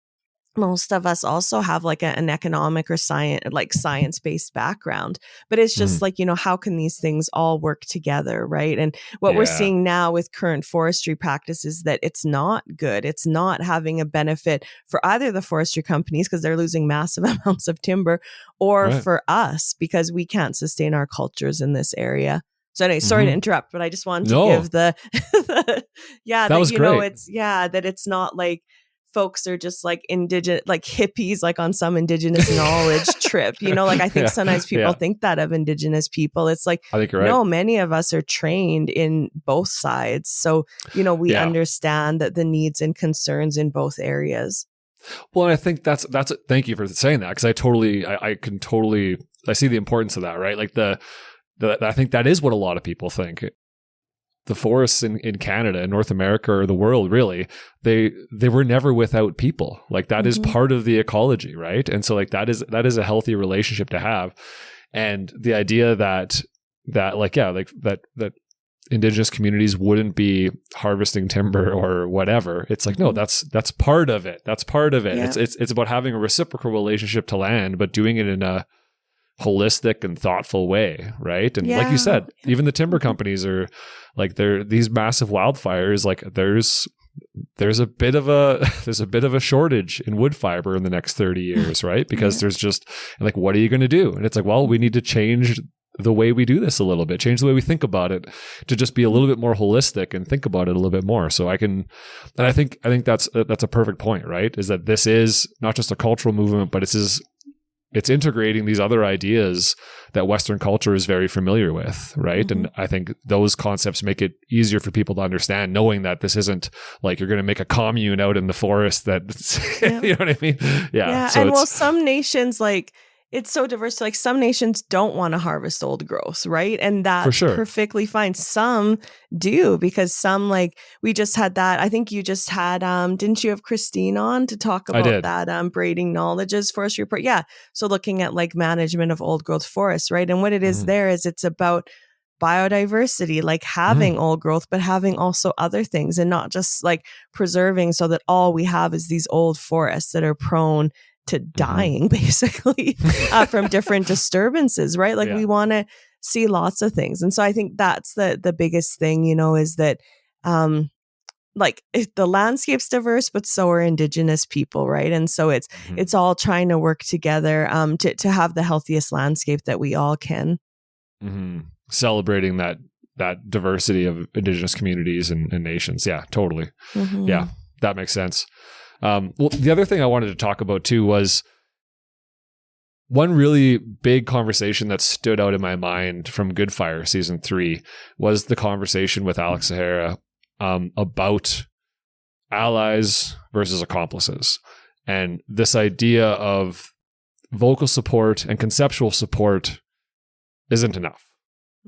most of us also have like an economic or science-based background, but it's just like, how can these things all work together, right? And what we're seeing now with current forestry practices that it's not good. It's not having a benefit for either the forestry companies because they're losing massive amounts of timber, or for us because we can't sustain our cultures in this area. So anyway, sorry to interrupt, but I just wanted to give that was great. That it's not like folks are just like indigenous, like hippies, like on some indigenous knowledge trip, like I think sometimes people think that of indigenous people. It's like, I think you're right. No, many of us are trained in both sides. So, we understand that the needs and concerns in both areas. Well, I think that's thank you for saying that. Cause I see the importance of that, right? Like I think that is what a lot of people think. The forests in Canada and North America, or the world, really, they were never without people. Like that is part of the ecology, right? And so like that is a healthy relationship to have. And the idea that Indigenous communities wouldn't be harvesting timber or whatever. It's like, no, that's part of it. That's part of it. Yeah. It's about having a reciprocal relationship to land, but doing it in a holistic and thoughtful way, right? And like you said, even the timber companies are like, these massive wildfires, like there's a bit of a shortage in wood fiber in the next 30 years, right? Because there's just like, what are you going to do? And it's like, well, we need to change the way we do this a little bit, change the way we think about it to just be a little bit more holistic and think about it a little bit more. So I think that's a perfect point, right? Is that this is not just a cultural movement, but it's integrating these other ideas that Western culture is very familiar with, right? And I think those concepts make it easier for people to understand, knowing that this isn't like you're going to make a commune out in the forest that, you know what I mean? Yeah. So and some nations, like, it's so diverse. Like, some nations don't want to harvest old growth, right? And that's perfectly fine. Some do, because some, like, we just had that. I think you just had, didn't you have Christine on to talk about that braiding knowledges forestry report? Yeah. So looking at like management of old growth forests, right? And what it is there is it's about biodiversity, like having old growth, but having also other things, and not just like preserving so that all we have is these old forests that are prone to dying basically from different disturbances, right? Like we want to see lots of things. And so I think that's the biggest thing, you know, is that like the landscape's diverse, but so are Indigenous people, right? And so it's all trying to work together to have the healthiest landscape that we all can. Celebrating that diversity of Indigenous communities and nations. Yeah, totally. Yeah, that makes sense. Well, the other thing I wanted to talk about too was one really big conversation that stood out in my mind from Good Fire season 3 was the conversation with Alex Sahara about allies versus accomplices, and this idea of vocal support and conceptual support isn't enough,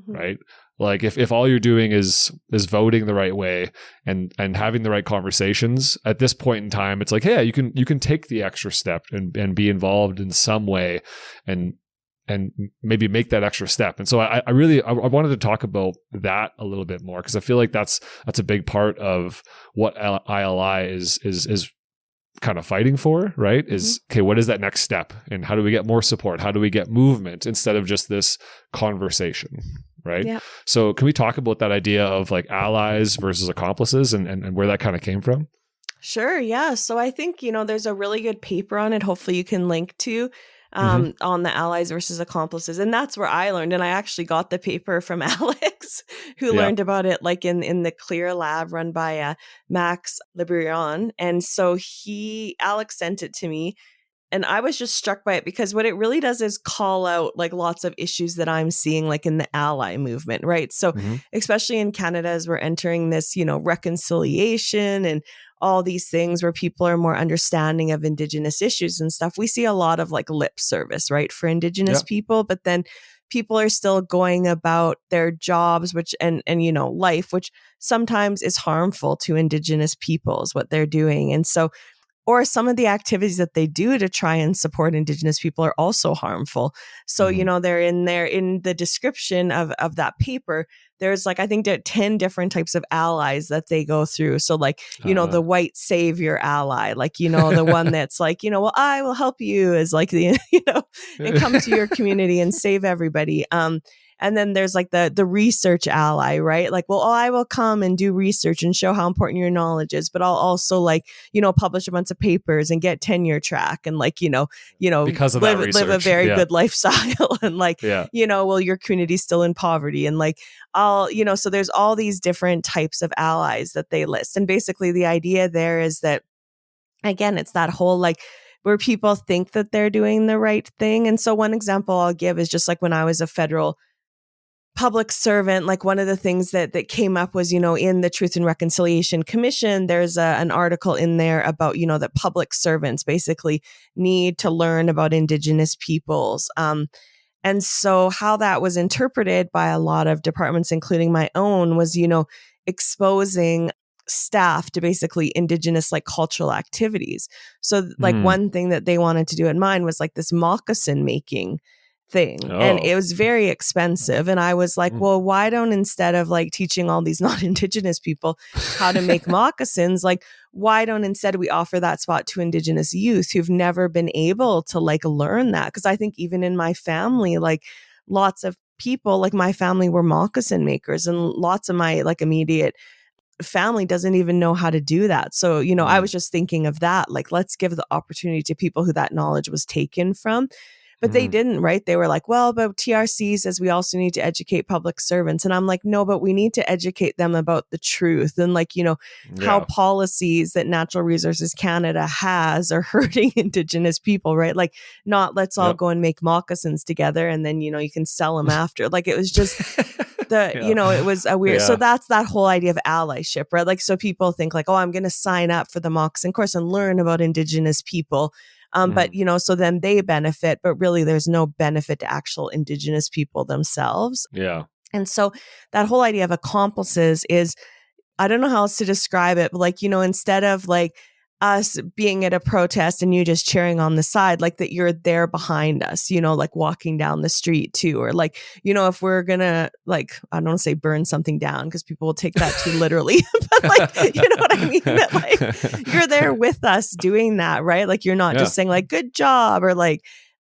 right? Like if all you're doing is voting the right way and having the right conversations at this point in time, it's like, hey, you can take the extra step and be involved in some way and maybe make that extra step. And so I wanted to talk about that a little bit more, because I feel like that's a big part of what ILI is kind of fighting for, right? Is, okay, what is that next step? And how do we get more support? How do we get movement instead of just this conversation? Right. Yeah. So can we talk about that idea of like allies versus accomplices and where that kind of came from? Sure. Yeah. So I think, you know, there's a really good paper on it. Hopefully you can link to on the allies versus accomplices. And that's where I learned. And I actually got the paper from Alex, who learned about it like in the Clear Lab run by Max Librion. And so Alex sent it to me. And I was just struck by it, because what it really does is call out like lots of issues that I'm seeing like in the ally movement, right? So especially in Canada, as we're entering this, you know, reconciliation and all these things where people are more understanding of Indigenous issues and stuff, we see a lot of like lip service, right, for Indigenous people. But then people are still going about their jobs, which and you know, life, which sometimes is harmful to Indigenous peoples, what they're doing. And so, or some of the activities that they do to try and support Indigenous people are also harmful. So, you know, they're in the description of that paper, there's like, I think 10 different types of allies that they go through. So like, you know, the white savior ally, like, you know, the one that's like, you know, well, I will help you, is like the, you know, and come to your community and save everybody. And then there's like the research ally, right? Like, well, I will come and do research and show how important your knowledge is, but I'll also like, you know, publish a bunch of papers and get tenure track and like, you know, because of live a very good lifestyle and like, you know, well, your community's still in poverty and like, you know, so there's all these different types of allies that they list. And basically the idea there is that, again, it's that whole like, where people think that they're doing the right thing. And so one example I'll give is just like when I was a federal public servant, like one of the things that came up was, you know, in the Truth and Reconciliation Commission, there's an article in there about, you know, that public servants basically need to learn about Indigenous peoples. And so how that was interpreted by a lot of departments, including my own, was, you know, exposing staff to basically Indigenous like cultural activities. So like one thing that they wanted to do at mine was like this moccasin making thing. And it was very expensive. And I was like, well, why don't, instead of like teaching all these non-Indigenous people how to make moccasins, like, why don't instead we offer that spot to Indigenous youth who've never been able to like learn that? Because I think even in my family, like lots of people, like my family were moccasin makers, and lots of my like immediate family doesn't even know how to do that. So, you know, I was just thinking of that, like, let's give the opportunity to people who that knowledge was taken from. But they didn't, right? They were like, well, but TRC says we also need to educate public servants. And I'm like, no, but we need to educate them about the truth. And like, you know, how policies that Natural Resources Canada has are hurting Indigenous people, right? Like, not let's all go and make moccasins together and then, you know, you can sell them after. Like, it was just you know, it was a weird. So that's that whole idea of allyship, right? Like, so people think like, oh, I'm going to sign up for the moccasin course and learn about Indigenous people. But, you know, so then they benefit, but really there's no benefit to actual Indigenous people themselves. Yeah. And so that whole idea of accomplices is, I don't know how else to describe it, but like, you know, instead of like us being at a protest and you just cheering on the side, like that you're there behind us, you know, like walking down the street too, or like, you know, if we're gonna like, I don't want to say burn something down because people will take that too literally, but like, you know what I mean? That like you're there with us doing that, right? Like you're not just saying like, good job, or like,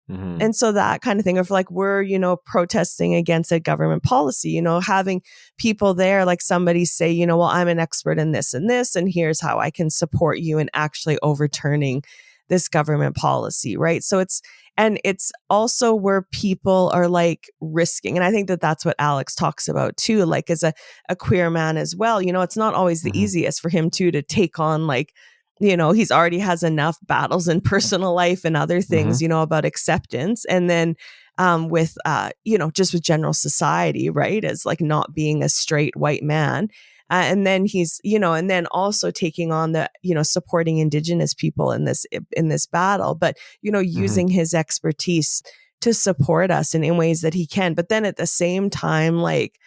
and so that kind of thing of like, we're, you know, protesting against a government policy, you know, having people there, like somebody say, you know, well, I'm an expert in this, and here's how I can support you in actually overturning this government policy. Right. So it's also where people are like risking. And I think that that's what Alex talks about too, like as a queer man as well, you know, it's not always the easiest for him to take on like, you know, he's already has enough battles in personal life and other things, you know, about acceptance. And then with, you know, just with general society, right, as like not being a straight white man. And then he's, you know, and then also taking on the, you know, supporting Indigenous people in this battle, but, you know, using his expertise to support us in ways that he can. But then at the same time, like,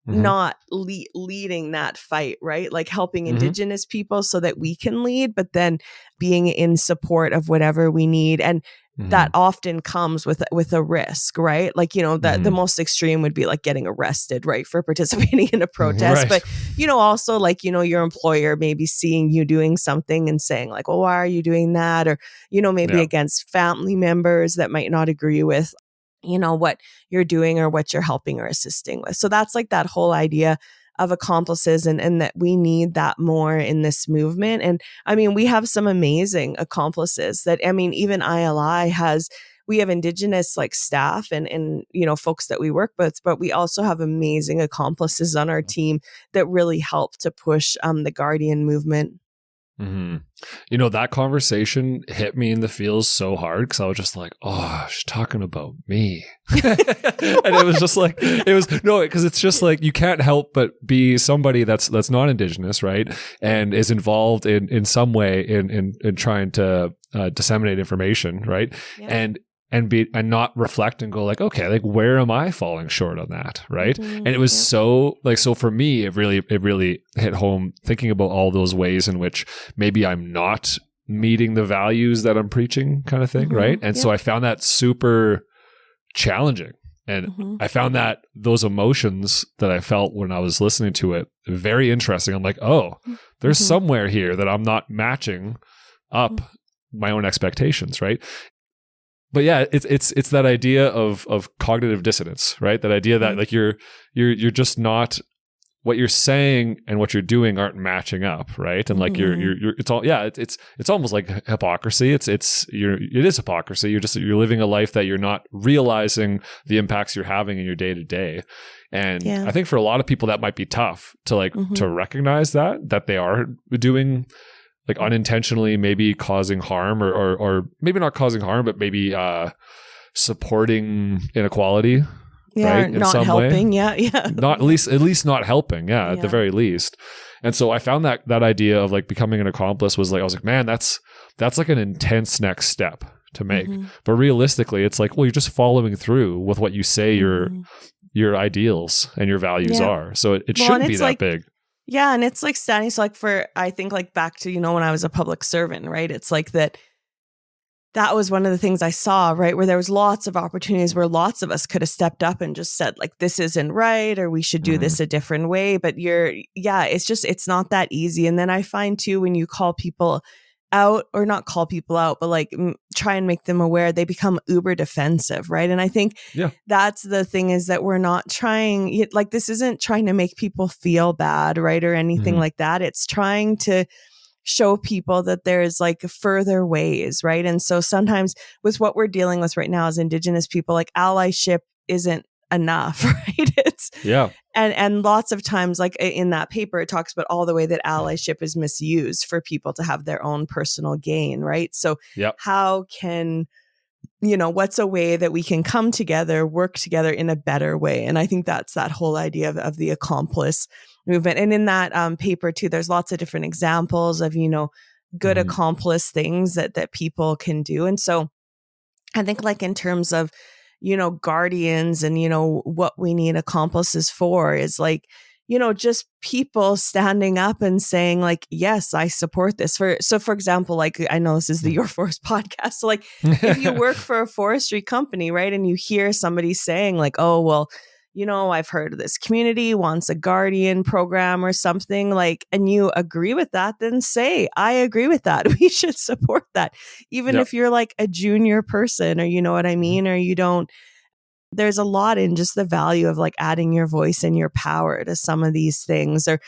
not leading that fight, right? Like helping Indigenous people so that we can lead, but then being in support of whatever we need. And that often comes with a risk, right? Like, you know, the most extreme would be like getting arrested, right, for participating in a protest. But, you know, also like, you know, your employer maybe seeing you doing something and saying like, well, why are you doing that? Or, you know, maybe against family members that might not agree with, you know, what you're doing or what you're helping or assisting with. So that's like that whole idea of accomplices, and that we need that more in this movement. And I mean, we have some amazing accomplices that, I mean, even ILI we have Indigenous like staff and, you know, folks that we work with, but we also have amazing accomplices on our team that really help to push the Guardian movement. You know, that conversation hit me in the feels so hard because I was just like, oh, she's talking about me. And it was just like, because it's just like, you can't help but be somebody that's not Indigenous, right? And is involved in some way in trying to disseminate information, right? Yeah. And not reflect and go like, okay, like where am I falling short on that, right? And it was so for me, it really hit home thinking about all those ways in which maybe I'm not meeting the values that I'm preaching, kind of thing, right? And so I found that super challenging, and I found that those emotions that I felt when I was listening to it very interesting. I'm like, oh, there's somewhere here that I'm not matching up my own expectations, right? But yeah, it's that idea of cognitive dissonance, right? That idea that like you're just not, what you're saying and what you're doing aren't matching up, right? And like it's almost like hypocrisy. It is hypocrisy. You're living a life that you're not realizing the impacts you're having in your day to day. And I think for a lot of people that might be tough to to recognize that they are doing, like unintentionally maybe causing harm or maybe not causing harm, but maybe supporting inequality, right? In not some helping. way. Yeah. Not at least not helping. Yeah, at the very least. And so I found that idea of like becoming an accomplice was like, I was like, man, that's like an intense next step to make. But realistically, it's like, well, you're just following through with what you say your ideals and your values are. So it shouldn't be that big. Yeah. And it's like standing, so like I think like back to, you know, when I was a public servant, right? It's like that that was one of the things I saw, right? Where there was lots of opportunities where lots of us could have stepped up and just said like, this isn't right, or we should do this a different way. But it's not that easy. And then I find too, when you call people out, or not call people out, but like try and make them aware, they become uber defensive, right? And I think that's the thing, is that we're not trying, like this isn't trying to make people feel bad, right? Or anything like that. It's trying to show people that there's like further ways, right? And so sometimes with what we're dealing with right now as Indigenous people, like allyship isn't enough, right? And lots of times, like in that paper, it talks about all the way that allyship is misused for people to have their own personal gain, right? So how can, what's a way that we can come together, work together in a better way? And I think that's that whole idea of the accomplice movement. And in that paper too, there's lots of different examples of, good accomplice things that people can do. And so I think like in terms of, guardians and, what we need accomplices for is like, just people standing up and saying like, yes, I support this. For example, like I know this is the YourForest podcast. So like if you work for a forestry company, right, and you hear somebody saying like, oh, well, I've heard this community wants a guardian program or something, like, and you agree with that, then say, I agree with that. We should support that. Even if you're like a junior person, or you know what I mean, or you don't, there's a lot in just the value of like adding your voice and your power to some of these things, or,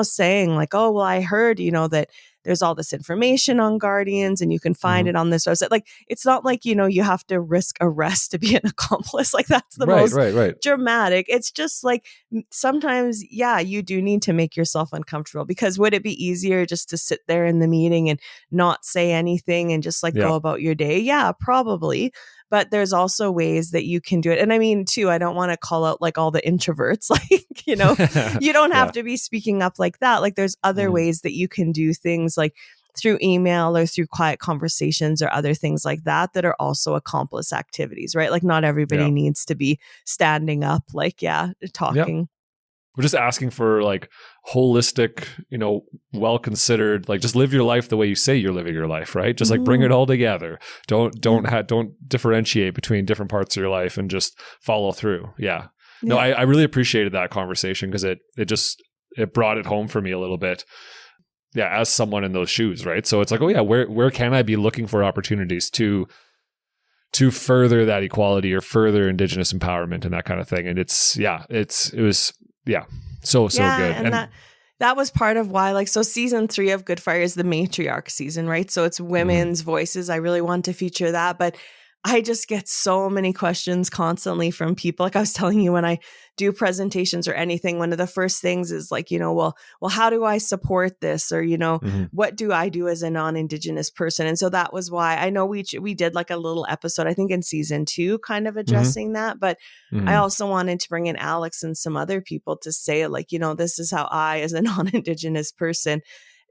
saying like, oh, well, I heard, that there's all this information on guardians and you can find it on this website. Like, it's not like, you have to risk arrest to be an accomplice. Like that's the most dramatic. It's just like sometimes, you do need to make yourself uncomfortable, because would it be easier just to sit there in the meeting and not say anything and just like go about your day? Yeah, probably. But there's also ways that you can do it. And I mean, too, I don't want to call out like all the introverts, like, you don't have to be speaking up like that. Like there's other ways that you can do things like through email or through quiet conversations or other things like that are also accomplice activities, right? Like not everybody needs to be standing up, like, talking. We're just asking for like holistic, well-considered, like just live your life the way you say you're living your life, right? Just like bring it all together. Don't differentiate between different parts of your life and just follow through. No, I really appreciated that conversation, because it brought it home for me a little bit. As someone in those shoes, right? So it's like, where can I be looking for opportunities to further that equality or further Indigenous empowerment and that kind of thing? And it was so good. And that was part of why, like, so season 3 of Good Fire is the matriarch season, right? So it's women's voices. I really want to feature that, but I just get so many questions constantly from people. Like I was telling you, when I do presentations or anything, one of the first things is like, well, how do I support this? Or, what do I do as a non-Indigenous person? And so that was why I know we did like a little episode, I think in season 2, kind of addressing that. But I also wanted to bring in Alex and some other people to say like, this is how I, as a non-Indigenous person,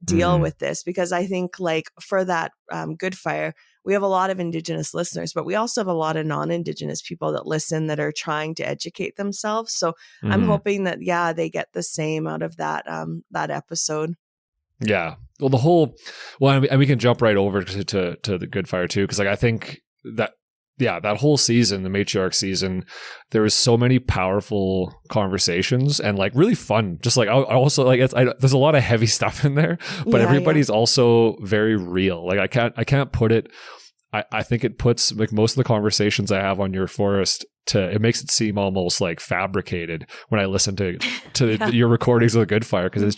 deal with this. Because I think like for that Good Fire, we have a lot of Indigenous listeners, but we also have a lot of non-Indigenous people that listen that are trying to educate themselves. So I'm hoping that, they get the same out of that episode. Yeah. Well, and we can jump right over to the Good Fire too. Cause like, I think that, that whole season, the matriarch season, there was so many powerful conversations and like really fun. Just like I also like there's a lot of heavy stuff in there, but everybody's also very real. Like I can't put it. I think it puts like most of the conversations I have on YourForest it makes it seem almost like fabricated when I listen to your recordings of the Good Fire, because it's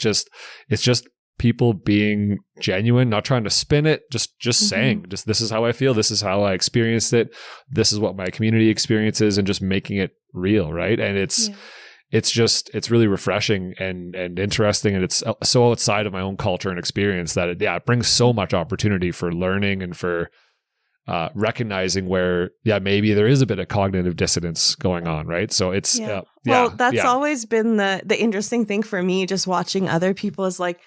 just people being genuine, not trying to spin it, just saying, this is how I feel, this is how I experienced it, this is what my community experiences, and just making it real, right? And it's really refreshing and interesting, and it's so outside of my own culture and experience that it brings so much opportunity for learning and for recognizing where maybe there is a bit of cognitive dissonance going on, right? So it's that's always been the interesting thing for me, just watching other people, is like,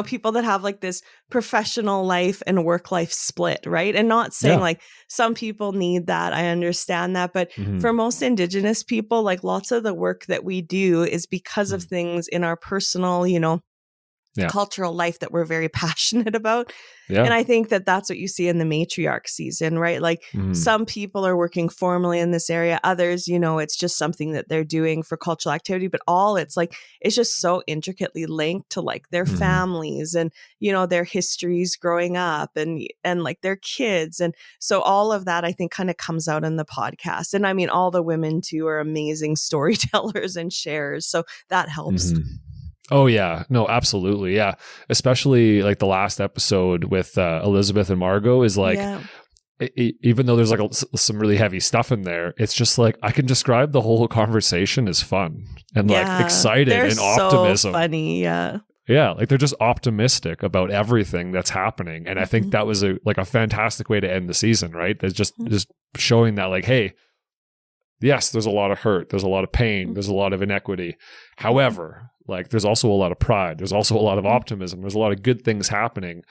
people that have like this professional life and work life split, right? And not saying like some people need that. I understand that. But for most Indigenous people, like lots of the work that we do is because of things in our personal, cultural life that we're very passionate about. Yeah. And I think that that's what you see in the matriarch season, right? Like some people are working formally in this area. Others, it's just something that they're doing for cultural activity, but it's just so intricately linked to like their families and, their histories growing up and like their kids. And so all of that, I think, kind of comes out in the podcast. And I mean, all the women too are amazing storytellers and sharers. So that helps. Oh, yeah. No, absolutely. Yeah. Especially like the last episode with Elizabeth and Margot is like, even though there's like some really heavy stuff in there, it's just like I can describe the whole conversation as fun and like excited and optimism. So funny. Yeah. Yeah. Like they're just optimistic about everything that's happening. And I think that was a fantastic way to end the season, right? There's just showing that like, hey, yes, there's a lot of hurt. There's a lot of pain. There's a lot of inequity. However, like there's also a lot of pride. There's also a lot of optimism. There's a lot of good things happening.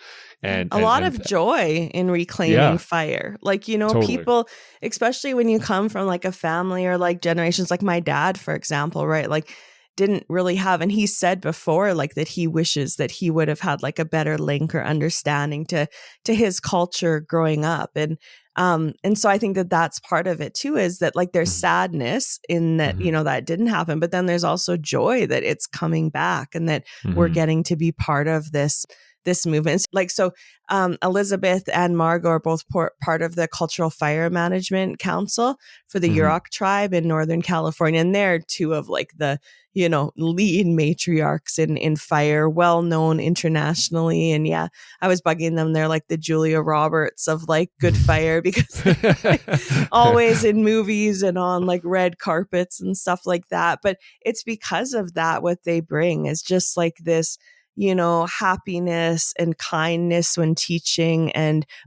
And a lot of joy in reclaiming fire. Like, totally. People, especially when you come from like a family or like generations, like my dad, for example, right? Like didn't really have, and he said before like that he wishes that he would have had like a better link or understanding to his culture growing up. And so I think that that's part of it too, is that like there's sadness in that, that didn't happen, but then there's also joy that it's coming back and that we're getting to be part of this movement. Like, so Elizabeth and Margot are both part of the Cultural Fire Management Council for the Yurok tribe in Northern California. And they're two of like the, lead matriarchs in fire, well-known internationally. And yeah, I was bugging them. They're like the Julia Roberts of like good fire because they're like, always in movies and on like red carpets and stuff like that. But it's because of that, what they bring is just like this, happiness and kindness when teaching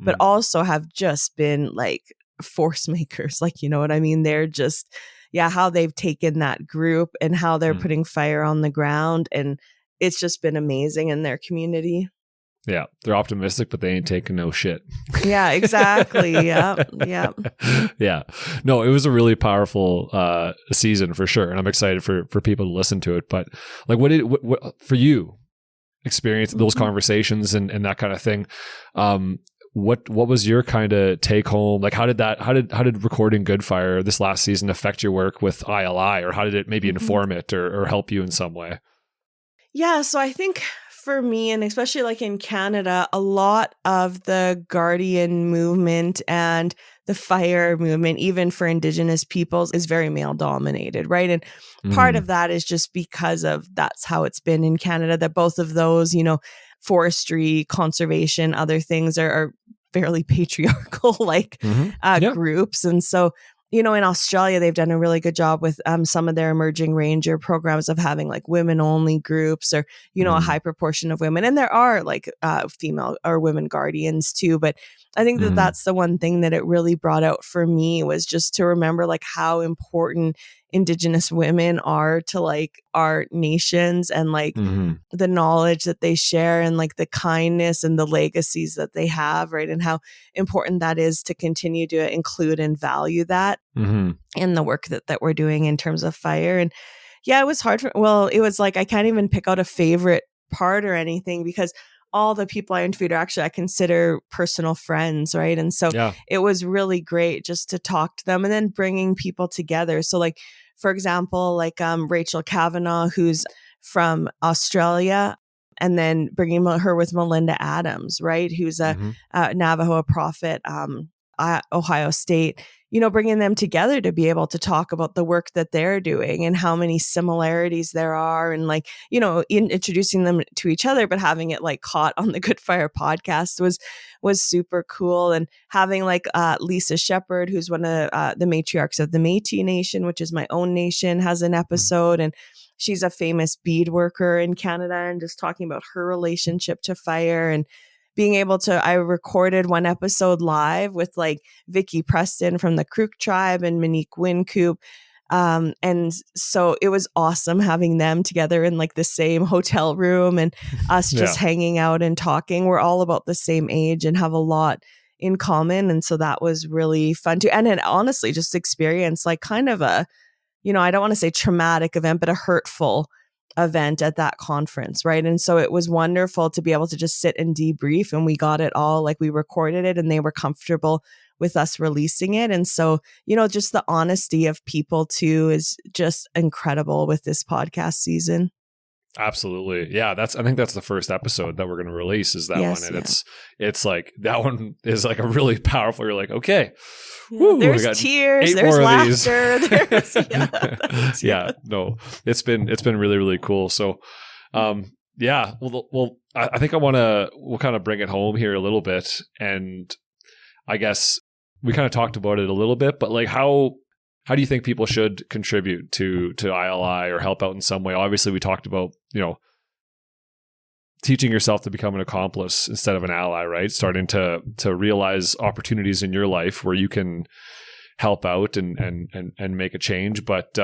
but also have just been like force makers. Like, you know what I mean? They're just, how they've taken that group and how they're putting fire on the ground. And it's just been amazing in their community. Yeah. They're optimistic, but they ain't taking no shit. Yeah, exactly. Yeah. Yeah. No, it was a really powerful season for sure. And I'm excited for people to listen to it. But like, what for you, experience those conversations and that kind of thing? What was your kind of take home? Like, how did recording Good Fire this last season affect your work with ILI, or how did it maybe inform it or help you in some way? Yeah. So I think for me, and especially like in Canada, a lot of the Guardian movement and the fire movement, even for Indigenous peoples, is very male dominated, right? And part of that is just because of that's how it's been in Canada, that both of those, forestry, conservation, other things are fairly patriarchal like groups. And so, in Australia, they've done a really good job with some of their emerging ranger programs of having like women only groups or, a high proportion of women. And there are like female or women guardians too. But I think that that's the one thing that it really brought out for me was just to remember like how important Indigenous women are to like our nations and like the knowledge that they share and like the kindness and the legacies that they have, right? And how important that is to continue to include and value that in the work that we're doing in terms of fire. And yeah, it was hard it was like I can't even pick out a favorite part or anything because all the people I interviewed are actually I consider personal friends, right? And so it was really great just to talk to them and then bringing people together. So like, for example, like Rachel Kavanagh, who's from Australia, and then bringing her with Melinda Adams, right? Who's a Navajo prophet, Ohio State, bringing them together to be able to talk about the work that they're doing and how many similarities there are and like, introducing them to each other, but having it like caught on the Good Fire podcast was super cool. And having like Lisa Shepherd, who's one of the matriarchs of the Métis Nation, which is my own nation, has an episode and she's a famous bead worker in Canada and just talking about her relationship to fire and being able to, I recorded one episode live with like Vicky Preston from the Crook tribe and Monique Wincoop. And so it was awesome having them together in like the same hotel room and us just hanging out and talking. We're all about the same age and have a lot in common. And so that was really fun too. And it honestly just experienced like kind of a, I don't want to say traumatic event, but a hurtful event at that conference, right? And so it was wonderful to be able to just sit and debrief, and we got it all, like we recorded it and they were comfortable with us releasing it. And so, just the honesty of people too is just incredible with this podcast season. Absolutely. Yeah. I think that's the first episode that we're going to release is that one. And yeah. it's like, that one is like a really powerful, you're like, okay, woo, there's tears, there's laughter. No, it's been really, really cool. So, yeah, well, I think we'll kind of bring it home here a little bit. And I guess we kind of talked about it a little bit, but like how do you think people should contribute to ILI or help out in some way? Obviously, we talked about, teaching yourself to become an accomplice instead of an ally, right? Starting to realize opportunities in your life where you can help out and make a change. But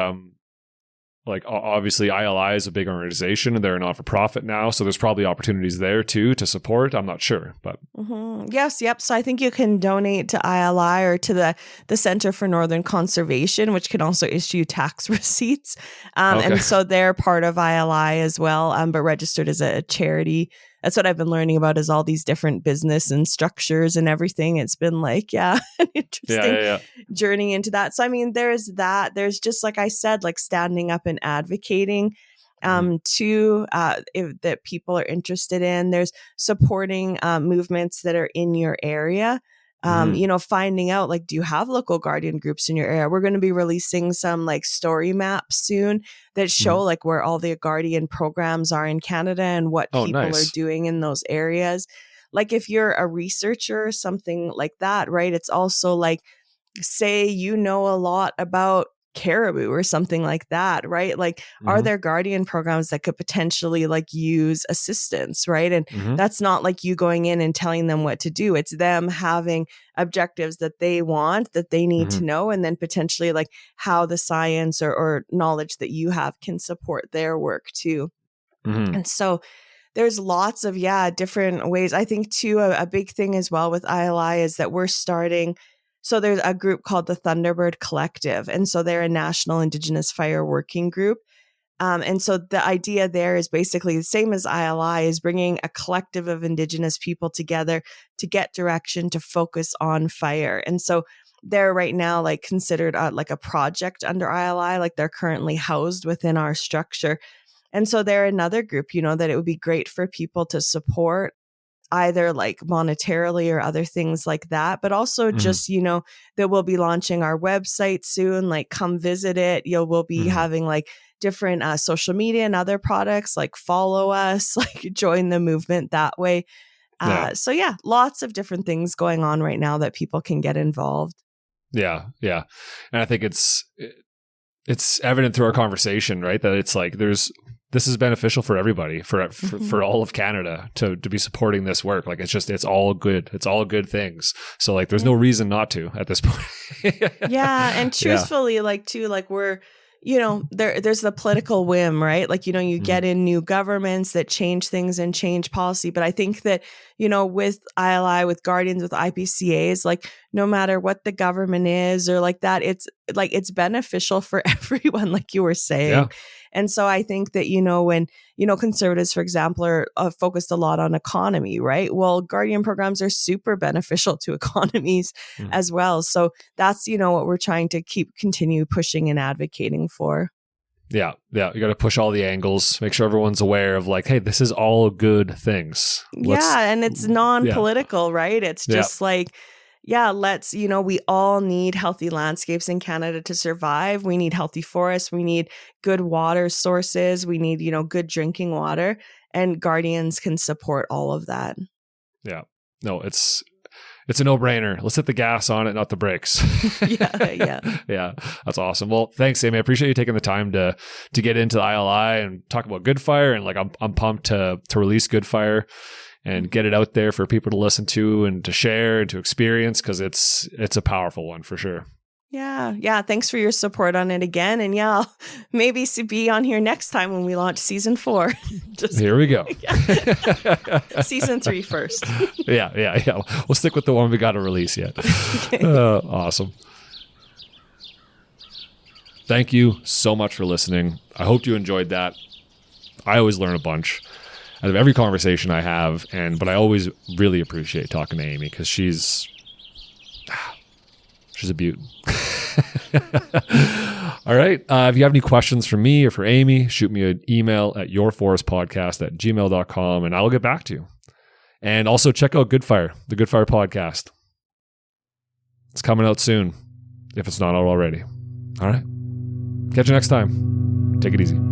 like obviously ILI is a big organization and they're a not-for-profit now. So there's probably opportunities there too to support. I'm not sure, but. Mm-hmm. Yes. Yep. So I think you can donate to ILI or to the Center for Northern Conservation, which can also issue tax receipts. Okay. And so they're part of ILI as well, but registered as a charity. That's what I've been learning about is all these different business and structures and everything. It's been like, an interesting journey into that. So, I mean, there's that. There's just, like I said, like standing up and advocating that people are interested in. There's supporting movements that are in your area. Finding out, like, do you have local guardian groups in your area? We're going to be releasing some like story maps soon that show like where all the guardian programs are in Canada and what people are doing in those areas. Like if you're a researcher or something like that, right? It's also like, say, a lot about caribou or something like that, right? Like, are there guardian programs that could potentially like use assistance, right? And that's not like you going in and telling them what to do. It's them having objectives that they want, that they need to know, and then potentially like how the science or knowledge that you have can support their work too. And so there's lots of, different ways. I think too, a big thing as well with ILI is that we're starting. So there's a group called the Thunderbird Collective. And so they're a national Indigenous fire working group. And so the idea there is basically the same as ILI, is bringing a collective of Indigenous people together to get direction, to focus on fire. And so they're right now like considered like a project under ILI, like they're currently housed within our structure. And so they're another group, that it would be great for people to support, either like monetarily or other things like that, but also just, that we'll be launching our website soon, like come visit it. We'll be having like different social media and other products, like follow us, like join the movement that way. So lots of different things going on right now that people can get involved. Yeah. Yeah. And I think it's evident through our conversation, right? That it's like, this is beneficial for everybody, for all of Canada to be supporting this work. Like it's all good. It's all good things. So like there's no reason not to at this point. And truthfully, like too, like we're, there's the political whim, right? Like, you get in new governments that change things and change policy. But I think that, with ILI, with Guardians, with IPCAs, like no matter what the government is or like that, it's beneficial for everyone, like you were saying. Yeah. And so I think that, when, conservatives, for example, are focused a lot on economy, right? Well, guardian programs are super beneficial to economies as well. So that's, what we're trying to continue pushing and advocating for. Yeah. Yeah. You got to push all the angles, make sure everyone's aware of like, hey, this is all good things. And it's non-political, right? It's just like, let's, we all need healthy landscapes in Canada to survive. We need healthy forests. We need good water sources. We need, good drinking water, and Guardians can support all of that. Yeah. No, it's a no-brainer. Let's hit the gas on it, not the brakes. Yeah. That's awesome. Well, thanks, Amy. I appreciate you taking the time to get into the ILI and talk about Good Fire. And like, I'm pumped to release Good Fire and get it out there for people to listen to and to share and to experience, because it's a powerful one for sure. Yeah. Thanks for your support on it again. And I'll maybe be on here next time when we launch season 4. Here we go. Season 3 first. Yeah. We'll stick with the one we got to release yet. Awesome. Thank you so much for listening. I hope you enjoyed that. I always learn a bunch out of every conversation I have, but I always really appreciate talking to Amy because she's a beaut. All right. If you have any questions for me or for Amy, shoot me an email at yourforestpodcast@gmail.com and I will get back to you. And also check out Good Fire, the Good Fire podcast. It's coming out soon, if it's not out already. All right. Catch you next time. Take it easy.